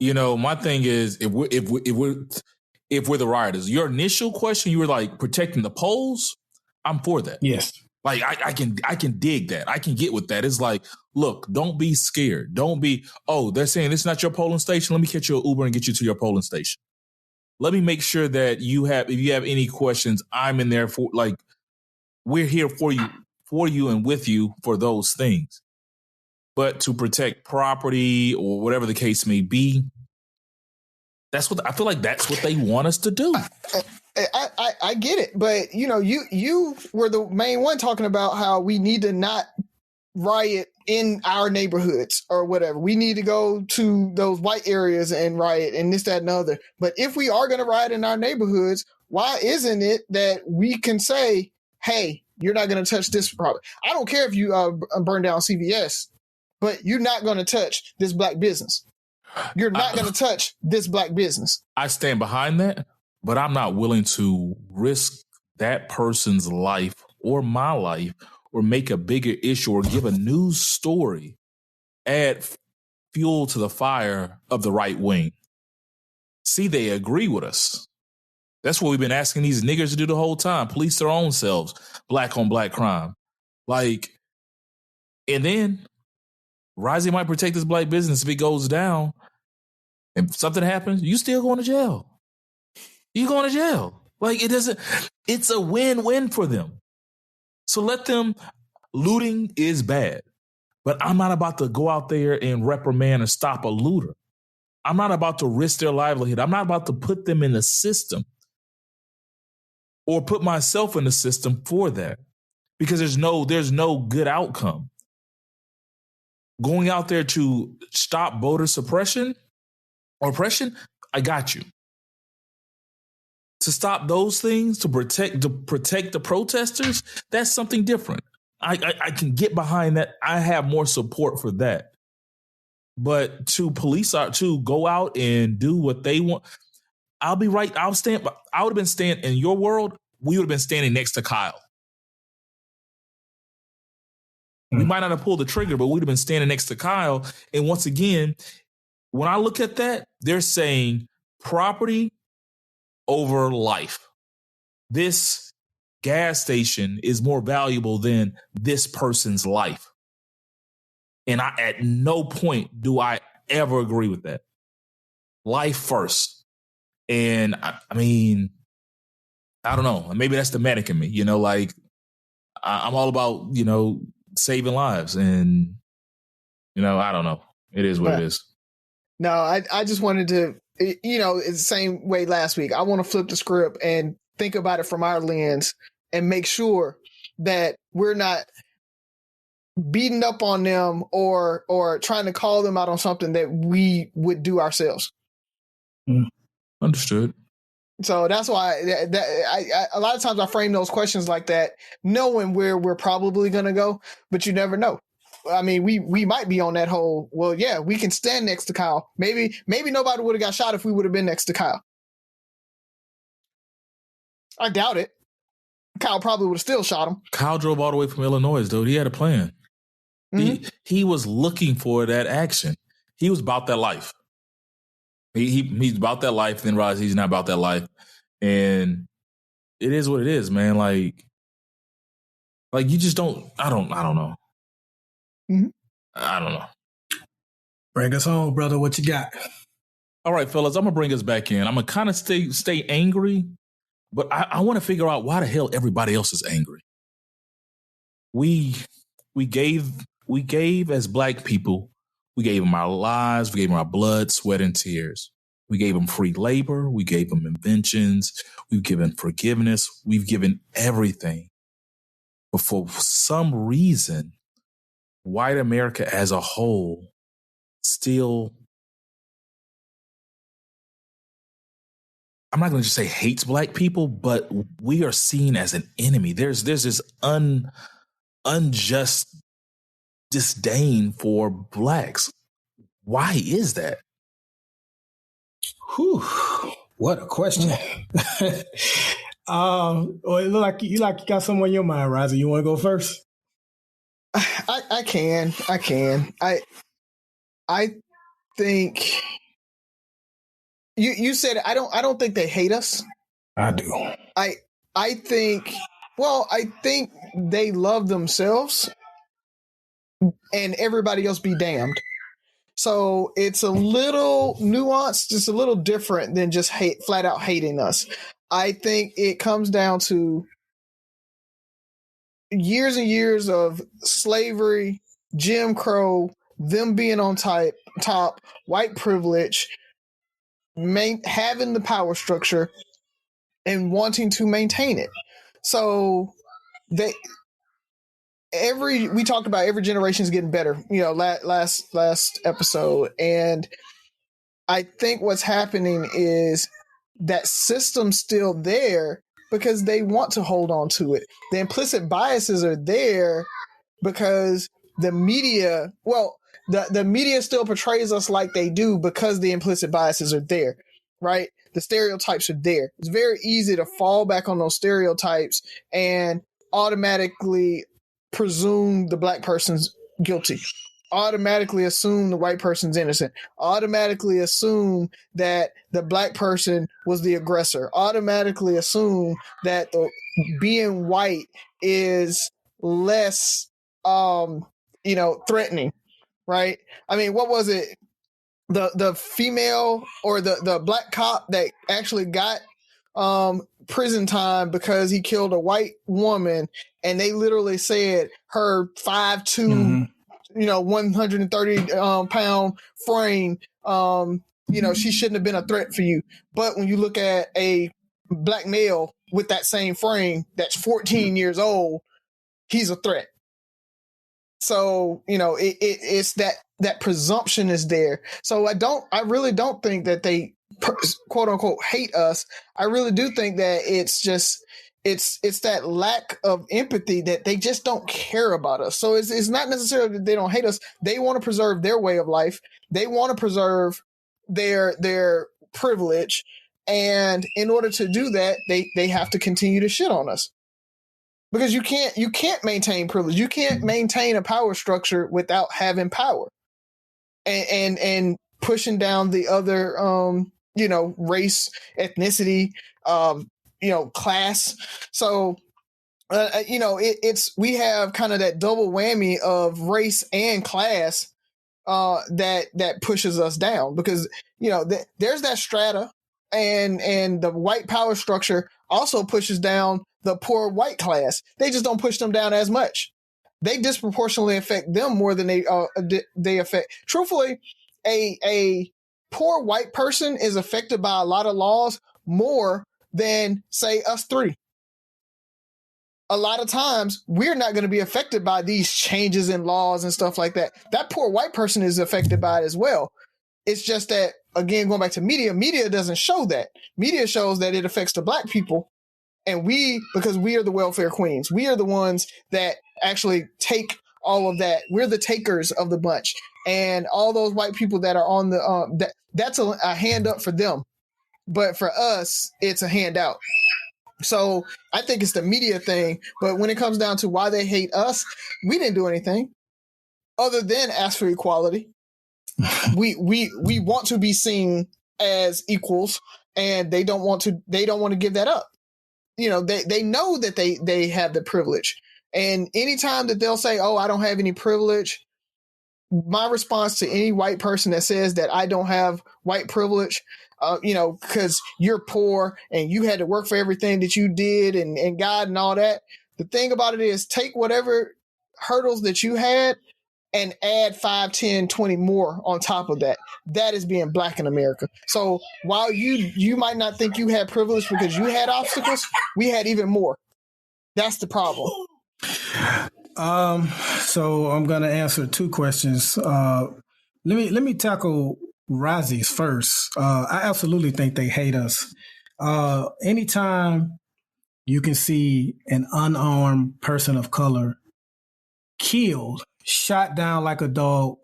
My thing is if we're the rioters, your initial question, you were like protecting the polls. I'm for that. Yes. Like I can dig that. I can get with that. It's like, look, don't be scared. Don't be, they're saying it's not your polling station. Let me catch you an Uber and get you to your polling station. Let me make sure that if you have any questions, I'm in there for, like, we're here for you and with you for those things. But to protect property or whatever the case may be, that's what I feel like that's what they want us to do. I get it, but you were the main one talking about how we need to not riot in our neighborhoods or whatever. We need to go to those white areas and riot and this, that, and the other. But if we are going to riot in our neighborhoods, why isn't it that we can say, hey, you're not going to touch this property? I don't care if you burn down CVS, but you're not going to touch this black business. You're not going to touch this black business. I stand behind that. But I'm not willing to risk that person's life or my life or make a bigger issue or give a news story, add fuel to the fire of the right wing. See, they agree with us. That's what we've been asking these niggers to do the whole time. Police their own selves, black on black crime. Like, and then Razi might protect this black business if it goes down and something happens, you still going to jail. You going to jail. Like it's a win-win for them. So let them, looting is bad, but I'm not about to go out there and reprimand or stop a looter. I'm not about to risk their livelihood. I'm not about to put them in the system or put myself in the system for that because there's no good outcome. Going out there to stop voter suppression or oppression, I got you. To stop those things, to protect the protesters, that's something different. I can get behind that. I have more support for that. But to go out and do what they want, I'll be right. I would have been standing in your world. We would have been standing next to Kyle. We might not have pulled the trigger, but we'd have been standing next to Kyle. And once again, when I look at that, they're saying property over life. This gas station is more valuable than this person's life. And at no point do I ever agree with that. Life first. And I mean, I don't know. Maybe that's the medic in me, like I'm all about, saving lives. And, I don't know. It is what it is. No, I just wanted to, it's the same way last week. I want to flip the script and think about it from our lens and make sure that we're not beating up on them or trying to call them out on something that we would do ourselves. Understood. So that's why a lot of times I frame those questions like that, knowing where we're probably going to go, but you never know. I mean, we might be on that whole, well, yeah, we can stand next to Kyle. Maybe nobody would have got shot if we would have been next to Kyle. I doubt it. Kyle probably would have still shot him. Kyle drove all the way from Illinois, dude. He had a plan. Mm-hmm. He was looking for that action. He was about that life. He's about that life. Then Razi, he's not about that life. And it is what it is, man. Like you just don't. I don't know. Mm-hmm. I don't know. Bring us home, brother. What you got? All right, fellas. I'm gonna bring us back in. I'm gonna kind of stay angry, but I want to figure out why the hell everybody else is angry. We gave as Black people. We gave them our lives. We gave them our blood, sweat, and tears. We gave them free labor. We gave them inventions. We've given forgiveness. We've given everything. But for some reason, white America as a whole still, I'm not going to just say hates Black people, but we are seen as an enemy. There's this unjust disdain for Blacks. Why is that? Whew, what a question. Well, it look like you got something on your mind, Razi. You want to go first? I can. I think you said I don't think they hate us. I do. I think they love themselves and everybody else be damned. So it's a little nuanced, just a little different than just flat out hating us. I think it comes down to years and years of slavery, Jim Crow, them being on top, white privilege, having the power structure and wanting to maintain it. So we talked about every generation is getting better, last episode. And I think what's happening is that system's still there because they want to hold on to it. The implicit biases are there because the media still portrays us like they do because the implicit biases are there, right? The stereotypes are there. It's very easy to fall back on those stereotypes and automatically presume the Black person's guilty, automatically assume the white person's innocent, automatically assume that the Black person was the aggressor, automatically assume that being white is less, threatening, right? I mean, what was it? The female or the Black cop that actually got prison time because he killed a white woman, and they literally said her 5'2", 130 pound frame, she shouldn't have been a threat for you. But when you look at a Black male with that same frame that's 14 years old, he's a threat. So, it's that presumption is there. So I really don't think that they quote unquote hate us. I really do think that it's just, it's that lack of empathy that they just don't care about us. So it's not necessarily that they don't hate us. They want to preserve their way of life. They want to preserve their privilege. And in order to do that, they have to continue to shit on us. Because you can't maintain privilege. You can't maintain a power structure without having power. And pushing down the other race, ethnicity, class. So, we have kind of that double whammy of race and class that pushes us down because, there's that strata and the white power structure also pushes down the poor white class. They just don't push them down as much. They disproportionately affect them more than they affect. Truthfully, a poor white person is affected by a lot of laws more than, say, us three. A lot of times, we're not going to be affected by these changes in laws and stuff like that. That poor white person is affected by it as well. It's just that, again, going back to media doesn't show that. Media shows that it affects the black people. And because we are the welfare queens, we are the ones that actually take all of that. We're the takers of the bunch. And all those white people that are on the, that's a hand up for them. But for us, it's a handout. So I think it's the media thing. But when it comes down to why they hate us, we didn't do anything other than ask for equality. we want to be seen as equals, and they don't want to give that up. They know that they have the privilege. And anytime that they'll say, oh, I don't have any privilege, my response to any white person that says that I don't have white privilege, because you're poor and you had to work for everything that you did and God and all that. The thing about it is take whatever hurdles that you had and add 5, 10, 20 more on top of that. That is being black in America. So while you might not think you had privilege because you had obstacles, we had even more. That's the problem. So I'm going to answer 2 questions. Let me tackle Razi's first. I absolutely think they hate us. Anytime you can see an unarmed person of color killed, shot down like a dog,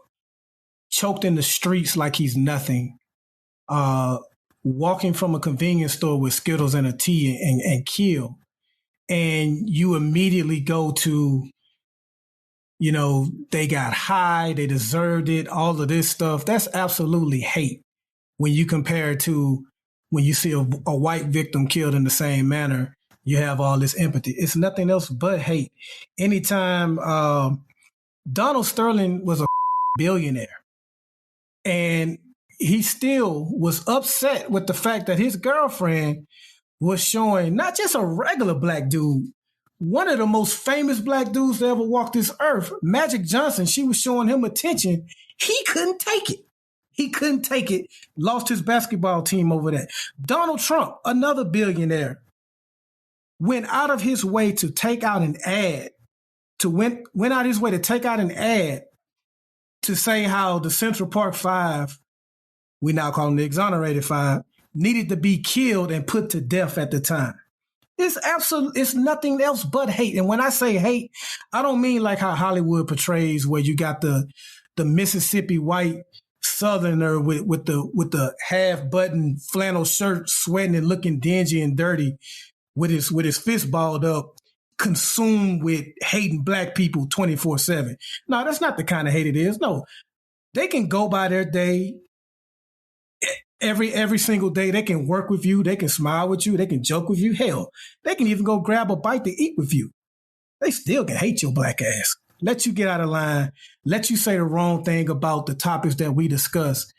choked in the streets like he's nothing, walking from a convenience store with Skittles and a tea and kill, and you immediately go to, they got high, they deserved it, all of this stuff. That's absolutely hate when you compare it to when you see a white victim killed in the same manner. You have all this empathy. It's nothing else but hate. Anytime Donald Sterling was a billionaire, and he still was upset with the fact that his girlfriend was showing not just a regular black dude, one of the most famous black dudes to ever walk this earth, Magic Johnson. She was showing him attention. He couldn't take it. Lost his basketball team over that. Donald Trump, another billionaire, went out of his way to take out an ad, to say how the Central Park Five, we now call them the Exonerated Five, needed to be killed and put to death at the time. It's nothing else but hate. And when I say hate, I don't mean like how Hollywood portrays, where you got the Mississippi white Southerner with the half button flannel shirt, sweating and looking dingy and dirty, with his fist balled up, consumed with hating black people 24/7. No, that's not the kind of hate it is. No, they can go by their day. Every single day, they can work with you. They can smile with you. They can joke with you. Hell, they can even go grab a bite to eat with you. They still can hate your black ass. Let you get out of line. Let you say the wrong thing about the topics that we discuss.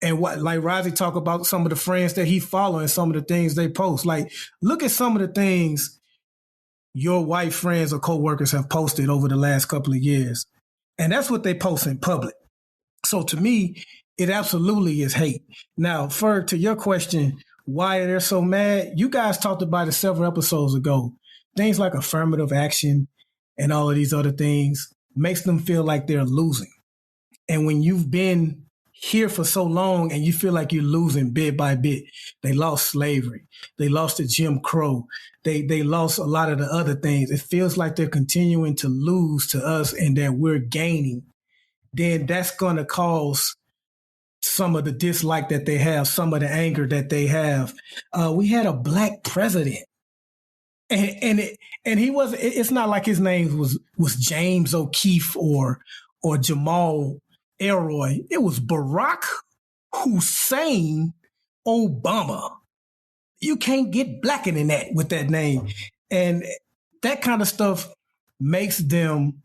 And what, like Razi talk about some of the friends that he follow and some of the things they post. Like, look at some of the things your white friends or coworkers have posted over the last couple of years. And that's what they post in public. So to me, it absolutely is hate. Now, Ferg, to your question, why they're so mad, you guys talked about it several episodes ago. Things like affirmative action and all of these other things makes them feel like they're losing. And when you've been here for so long and you feel like you're losing bit by bit. They lost slavery. They lost the Jim Crow. They lost a lot of the other things. It feels like they're continuing to lose to us and that we're gaining. Then that's going to cause some of the dislike that they have, some of the anger that they have. We had a black president. And he was. It's not like his name was James O'Keefe or Jamal Elroy. It was Barack Hussein Obama. You can't get blacker than that with that name, and that kind of stuff makes them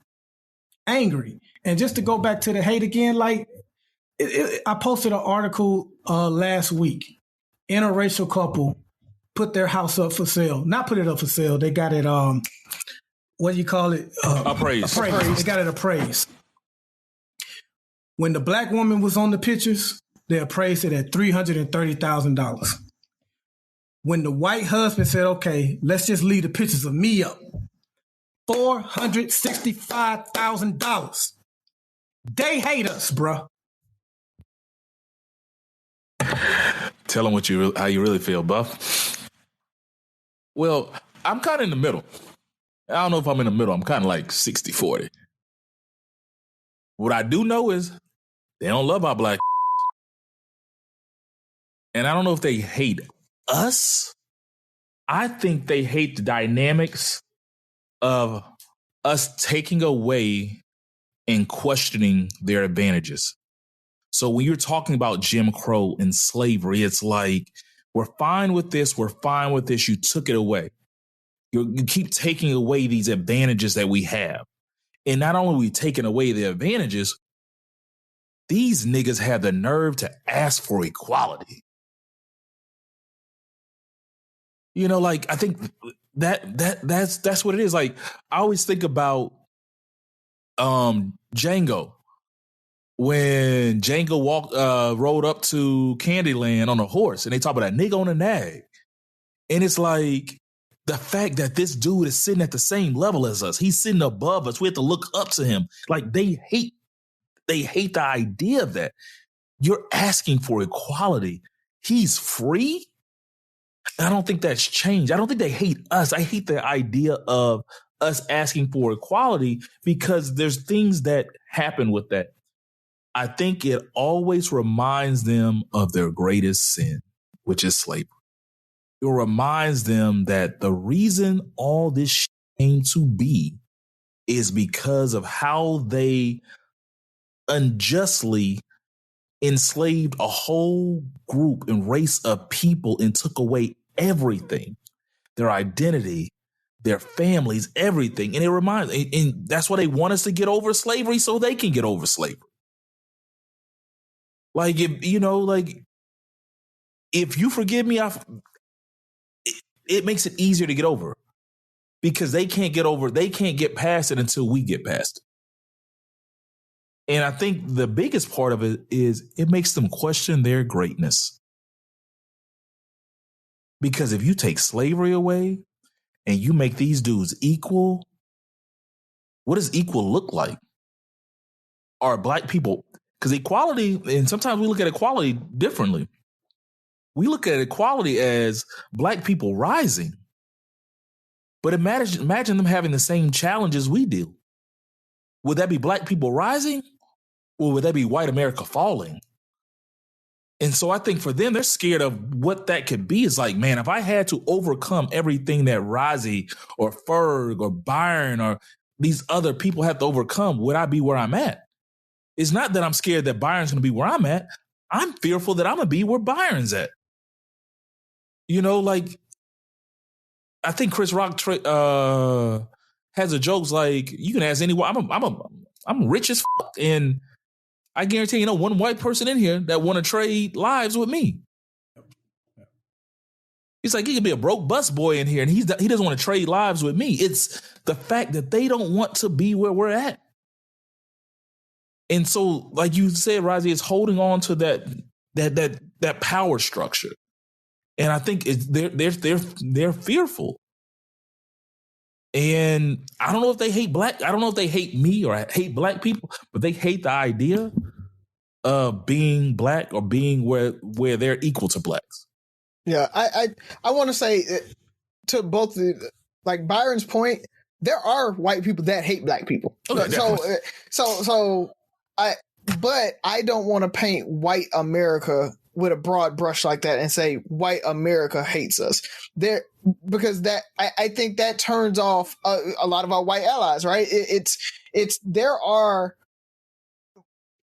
angry. And just to go back to the hate again, like I posted an article last week. Interracial couple put their house up for sale. Not put it up for sale. They got it, what do you call it? Appraised. They got it appraised. When the black woman was on the pictures, they appraised it at $330,000. When the white husband said, okay, let's just leave the pictures of me up, $465,000. They hate us, bruh. Tell them how you really feel, Buff. Well, I'm kind of in the middle. I don't know if I'm in the middle. I'm kind of like 60-40. What I do know is they don't love our black. And I don't know if they hate us. I think they hate the dynamics of us taking away and questioning their advantages. So when you're talking about Jim Crow and slavery, it's like, we're fine with this. We're fine with this. You took it away. You keep taking away these advantages that we have. And not only are we taking away the advantages, these niggas have the nerve to ask for equality. You know, like, I think that's what it is. Like, I always think about Django. When Django rode up to Candyland on a horse, and they talk about that nigga on a nag. And it's like, the fact that this dude is sitting at the same level as us, he's sitting above us, we have to look up to him. Like, they hate the idea of that. You're asking for equality. He's free. I don't think that's changed. I don't think they hate us. I hate the idea of us asking for equality because there's things that happen with that. I think it always reminds them of their greatest sin, which is slavery. It reminds them that the reason all this came to be is because of how they unjustly enslaved a whole group and race of people and took away everything, their identity, their families, everything. And it reminds, and that's why they want us to get over slavery so they can get over slavery. Like, if you forgive me, it makes it easier to get over because they can't get past it until we get past it. And I think the biggest part of it is it makes them question their greatness. Because if you take slavery away and you make these dudes equal, what does equal look like? Are black people, because equality, and sometimes we look at equality differently. We look at equality as black people rising. But imagine them having the same challenges we do. Would that be black people rising? Or would that be white America falling? And so I think for them, they're scared of what that could be. It's like, man, if I had to overcome everything that Razi or Ferg or Byron or these other people have to overcome, would I be where I'm at? It's not that I'm scared that Byron's going to be where I'm at. I'm fearful that I'm going to be where Byron's at. You know, like, I think Chris Rock has a jokes like, you can ask anyone, I'm rich as fuck, and I guarantee one white person in here that want to trade lives with me. He's like, he could be a broke bus boy in here, and he doesn't want to trade lives with me. It's the fact that they don't want to be where we're at. And so, like you said, Razi, it's holding on to that power structure. And I think they're fearful. And I don't know if they hate I don't know if they hate me or hate black people, but they hate the idea being black or being where they're equal to blacks. Yeah, I want to say to both like Byron's point, there are white people that hate black people. Okay, But I don't want to paint white America with a broad brush like that and say white America hates us there, because that I think that turns off a lot of our white allies, right?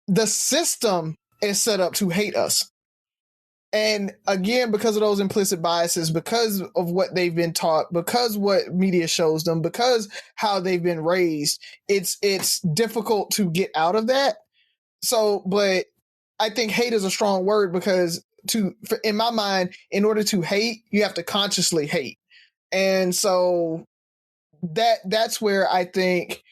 The system is set up to hate us. And again, because of those implicit biases, because of what they've been taught, because what media shows them, because how they've been raised, it's difficult to get out of that. So, but I think hate is a strong word, because in my mind, in order to hate, you have to consciously hate. And so that's where I think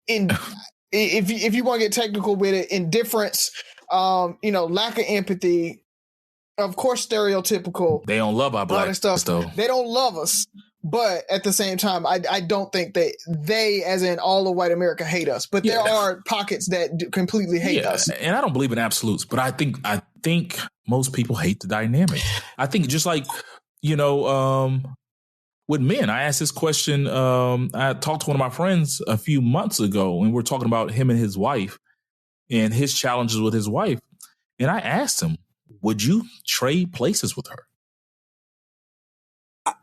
if you want to get technical with it, indifference, lack of empathy, of course, stereotypical. They don't love our black stuff, though. They don't love us. But at the same time, I don't think they, as in all of white America, hate us. But there are pockets that completely hate us. And I don't believe in absolutes, but I think most people hate the dynamic. I think just like, with men, I asked this question. I talked to one of my friends a few months ago, and we're talking about him and his wife and his challenges with his wife. And I asked him, would you trade places with her?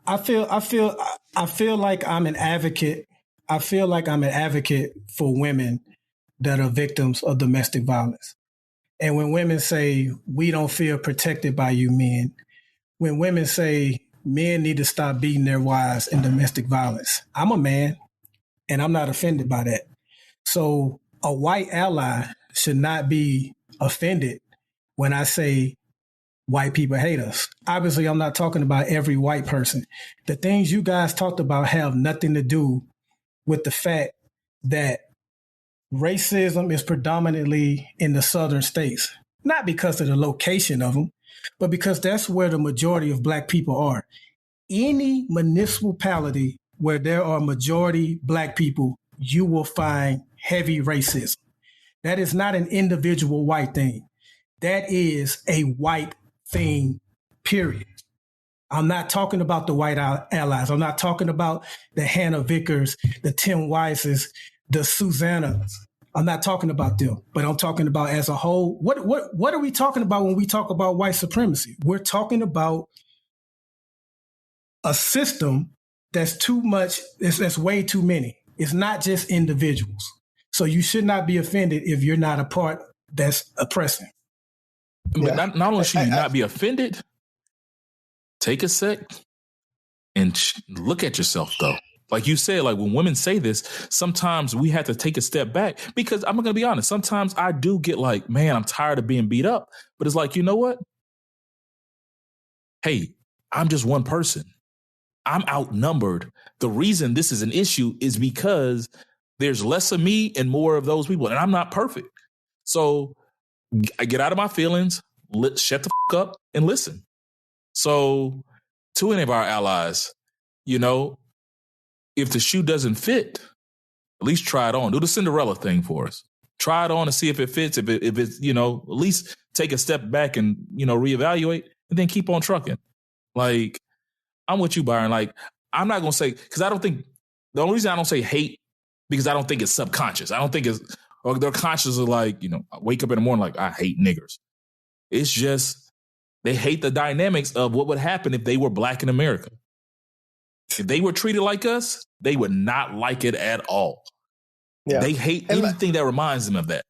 I feel like I'm an advocate. I feel like I'm an advocate for women that are victims of domestic violence. And when women say, we don't feel protected by you men, when women say men need to stop beating their wives in domestic violence, I'm a man and I'm not offended by that. So a white ally should not be offended when I say white people hate us. Obviously, I'm not talking about every white person. The things you guys talked about have nothing to do with the fact that racism is predominantly in the southern states, not because of the location of them, but because that's where the majority of black people are. Any municipality where there are majority black people, you will find heavy racism. That is not an individual white thing. That is a white thing, period. I'm not talking about the white allies. I'm not talking about the Hannah Vickers, the Tim Wises, the Susannas. I'm not talking about them, but I'm talking about as a whole. What are we talking about when we talk about white supremacy? We're talking about a system that's too much, that's way too many. It's not just individuals. So you should not be offended if you're not a part that's oppressing. But not only should you not be offended, take a sec and look at yourself, though. Like you said, like when women say this, sometimes we have to take a step back, because I'm going to be honest. Sometimes I do get like, man, I'm tired of being beat up. But it's like, you know what? Hey, I'm just one person. I'm outnumbered. The reason this is an issue is because there's less of me and more of those people. And I'm not perfect. So I get out of my feelings, shut the fuck up and listen. So to any of our allies, if the shoe doesn't fit, at least try it on. Do the Cinderella thing for us. Try it on and see if it fits. If it's, at least take a step back and, reevaluate and then keep on trucking. Like, I'm with you, Byron. Like, I'm not going to say, because I don't think, the only reason I don't say hate, because I don't think it's subconscious. I don't think it's, or they're conscious of like, I wake up in the morning like, I hate niggers. It's just, they hate the dynamics of what would happen if they were black in America. If they were treated like us, they would not like it at all. Yeah. They hate anything that reminds them of that.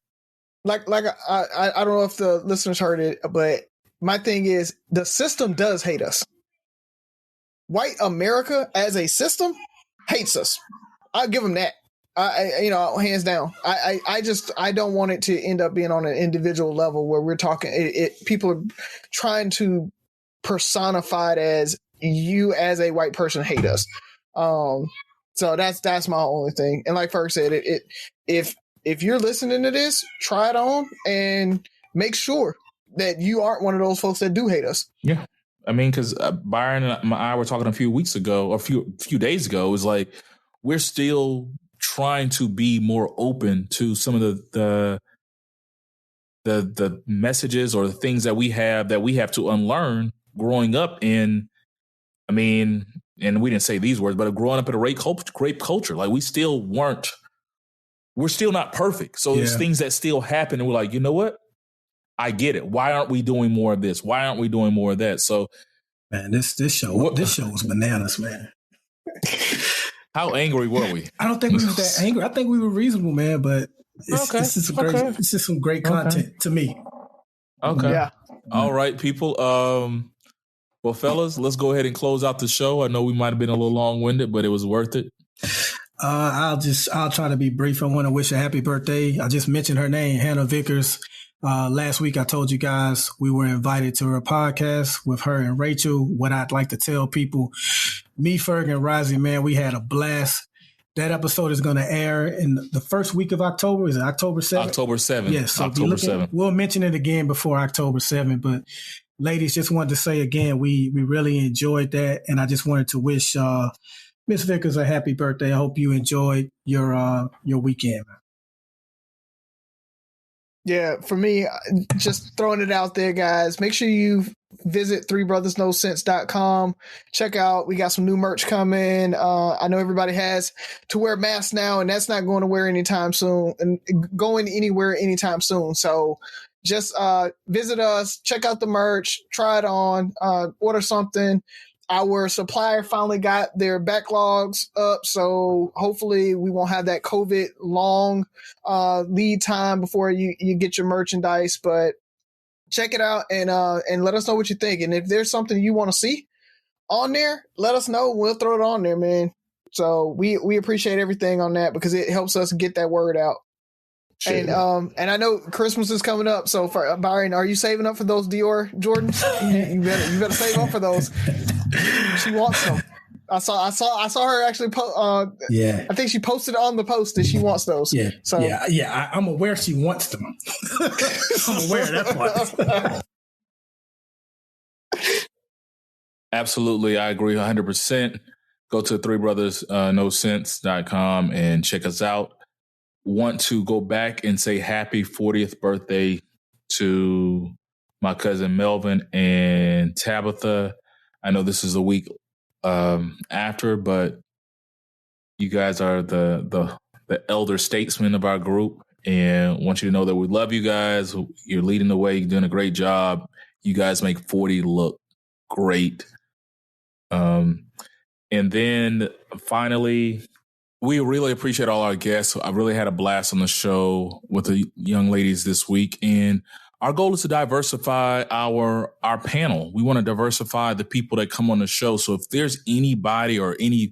I don't know if the listeners heard it, but my thing is the system does hate us. White America as a system hates us. I'll give them that. Hands down. I don't want it to end up being on an individual level where we're talking. People are trying to personify it as you as a white person hate us. So that's my only thing. And like Ferg said, if you're listening to this, try it on and make sure that you aren't one of those folks that do hate us. Yeah. I mean, because Byron and I were talking a few weeks ago, or a few days ago, it was like, we're still trying to be more open to some of the the messages or the things that we have to unlearn growing up in, I mean, and we didn't say these words, but growing up in a rape culture. Like we're still not perfect. So there's things that still happen and we're like, you know what? I get it. Why aren't we doing more of this? Why aren't we doing more of that? So, man, this show was bananas, man. How angry were we? I don't think we were that angry. I think we were reasonable, man. But this is some great content to me. Okay. Yeah. All right, people. Well, fellas, let's go ahead and close out the show. I know we might have been a little long-winded, but it was worth it. I'll try to be brief. I want to wish a happy birthday. I just mentioned her name, Hannah Vickers. Last week, I told you guys we were invited to her podcast with her and Rachel. What I'd like to tell people, me, Ferg, and Razi, man, we had a blast. That episode is going to air in the first week of October. Is it October 7th? October 7th. Yes. So October 7th. We'll mention it again before October 7th. But ladies, just wanted to say again, we really enjoyed that. And I just wanted to wish Miss Vickers a happy birthday. I hope you enjoyed your weekend, man. Yeah, for me, just throwing it out there, guys. Make sure you visit threebrothersnosense.com. Check out, we got some new merch coming. I know everybody has to wear masks now, and that's not going to wear anytime soon and going anywhere anytime soon. So just visit us, check out the merch, try it on, order something. Our supplier finally got their backlogs up, so hopefully we won't have that COVID long lead time before you get your merchandise. But check it out and let us know what you think. And if there's something you want to see on there, let us know. We'll throw it on there, man. So we appreciate everything on that because it helps us get that word out. Sure. And I know Christmas is coming up, so for Byron, are you saving up for those Dior Jordans? you better save up for those. She wants them. I saw her actually. I think she posted on the post that she wants those. Yeah. So I'm aware she wants them. I'm aware that's why. Absolutely, I agree 100%. Go to threebrothersnosense.com and check us out. Want to go back and say happy 40th birthday to my cousin Melvin and Tabitha. I know this is a week after, but you guys are the elder statesmen of our group, and want you to know that we love you guys. You're leading the way. You're doing a great job. You guys make 40 look great. And then finally, we really appreciate all our guests. I really had a blast on the show with the young ladies this week. And our goal is to diversify our panel. We want to diversify the people that come on the show. So if there's anybody or any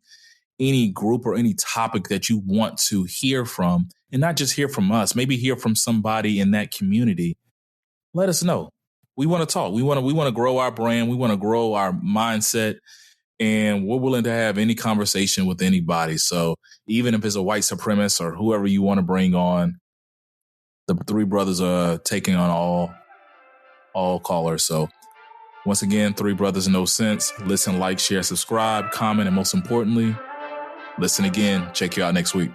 group or any topic that you want to hear from, and not just hear from us, maybe hear from somebody in that community, let us know. We want to talk. We want to grow our brand. We want to grow our mindset. And we're willing to have any conversation with anybody. So even if it's a white supremacist or whoever you want to bring on, the Three Brothers are taking on all callers. So once again, Three Brothers No Sense. Listen, like, share, subscribe, comment, and most importantly, listen again. Check you out next week.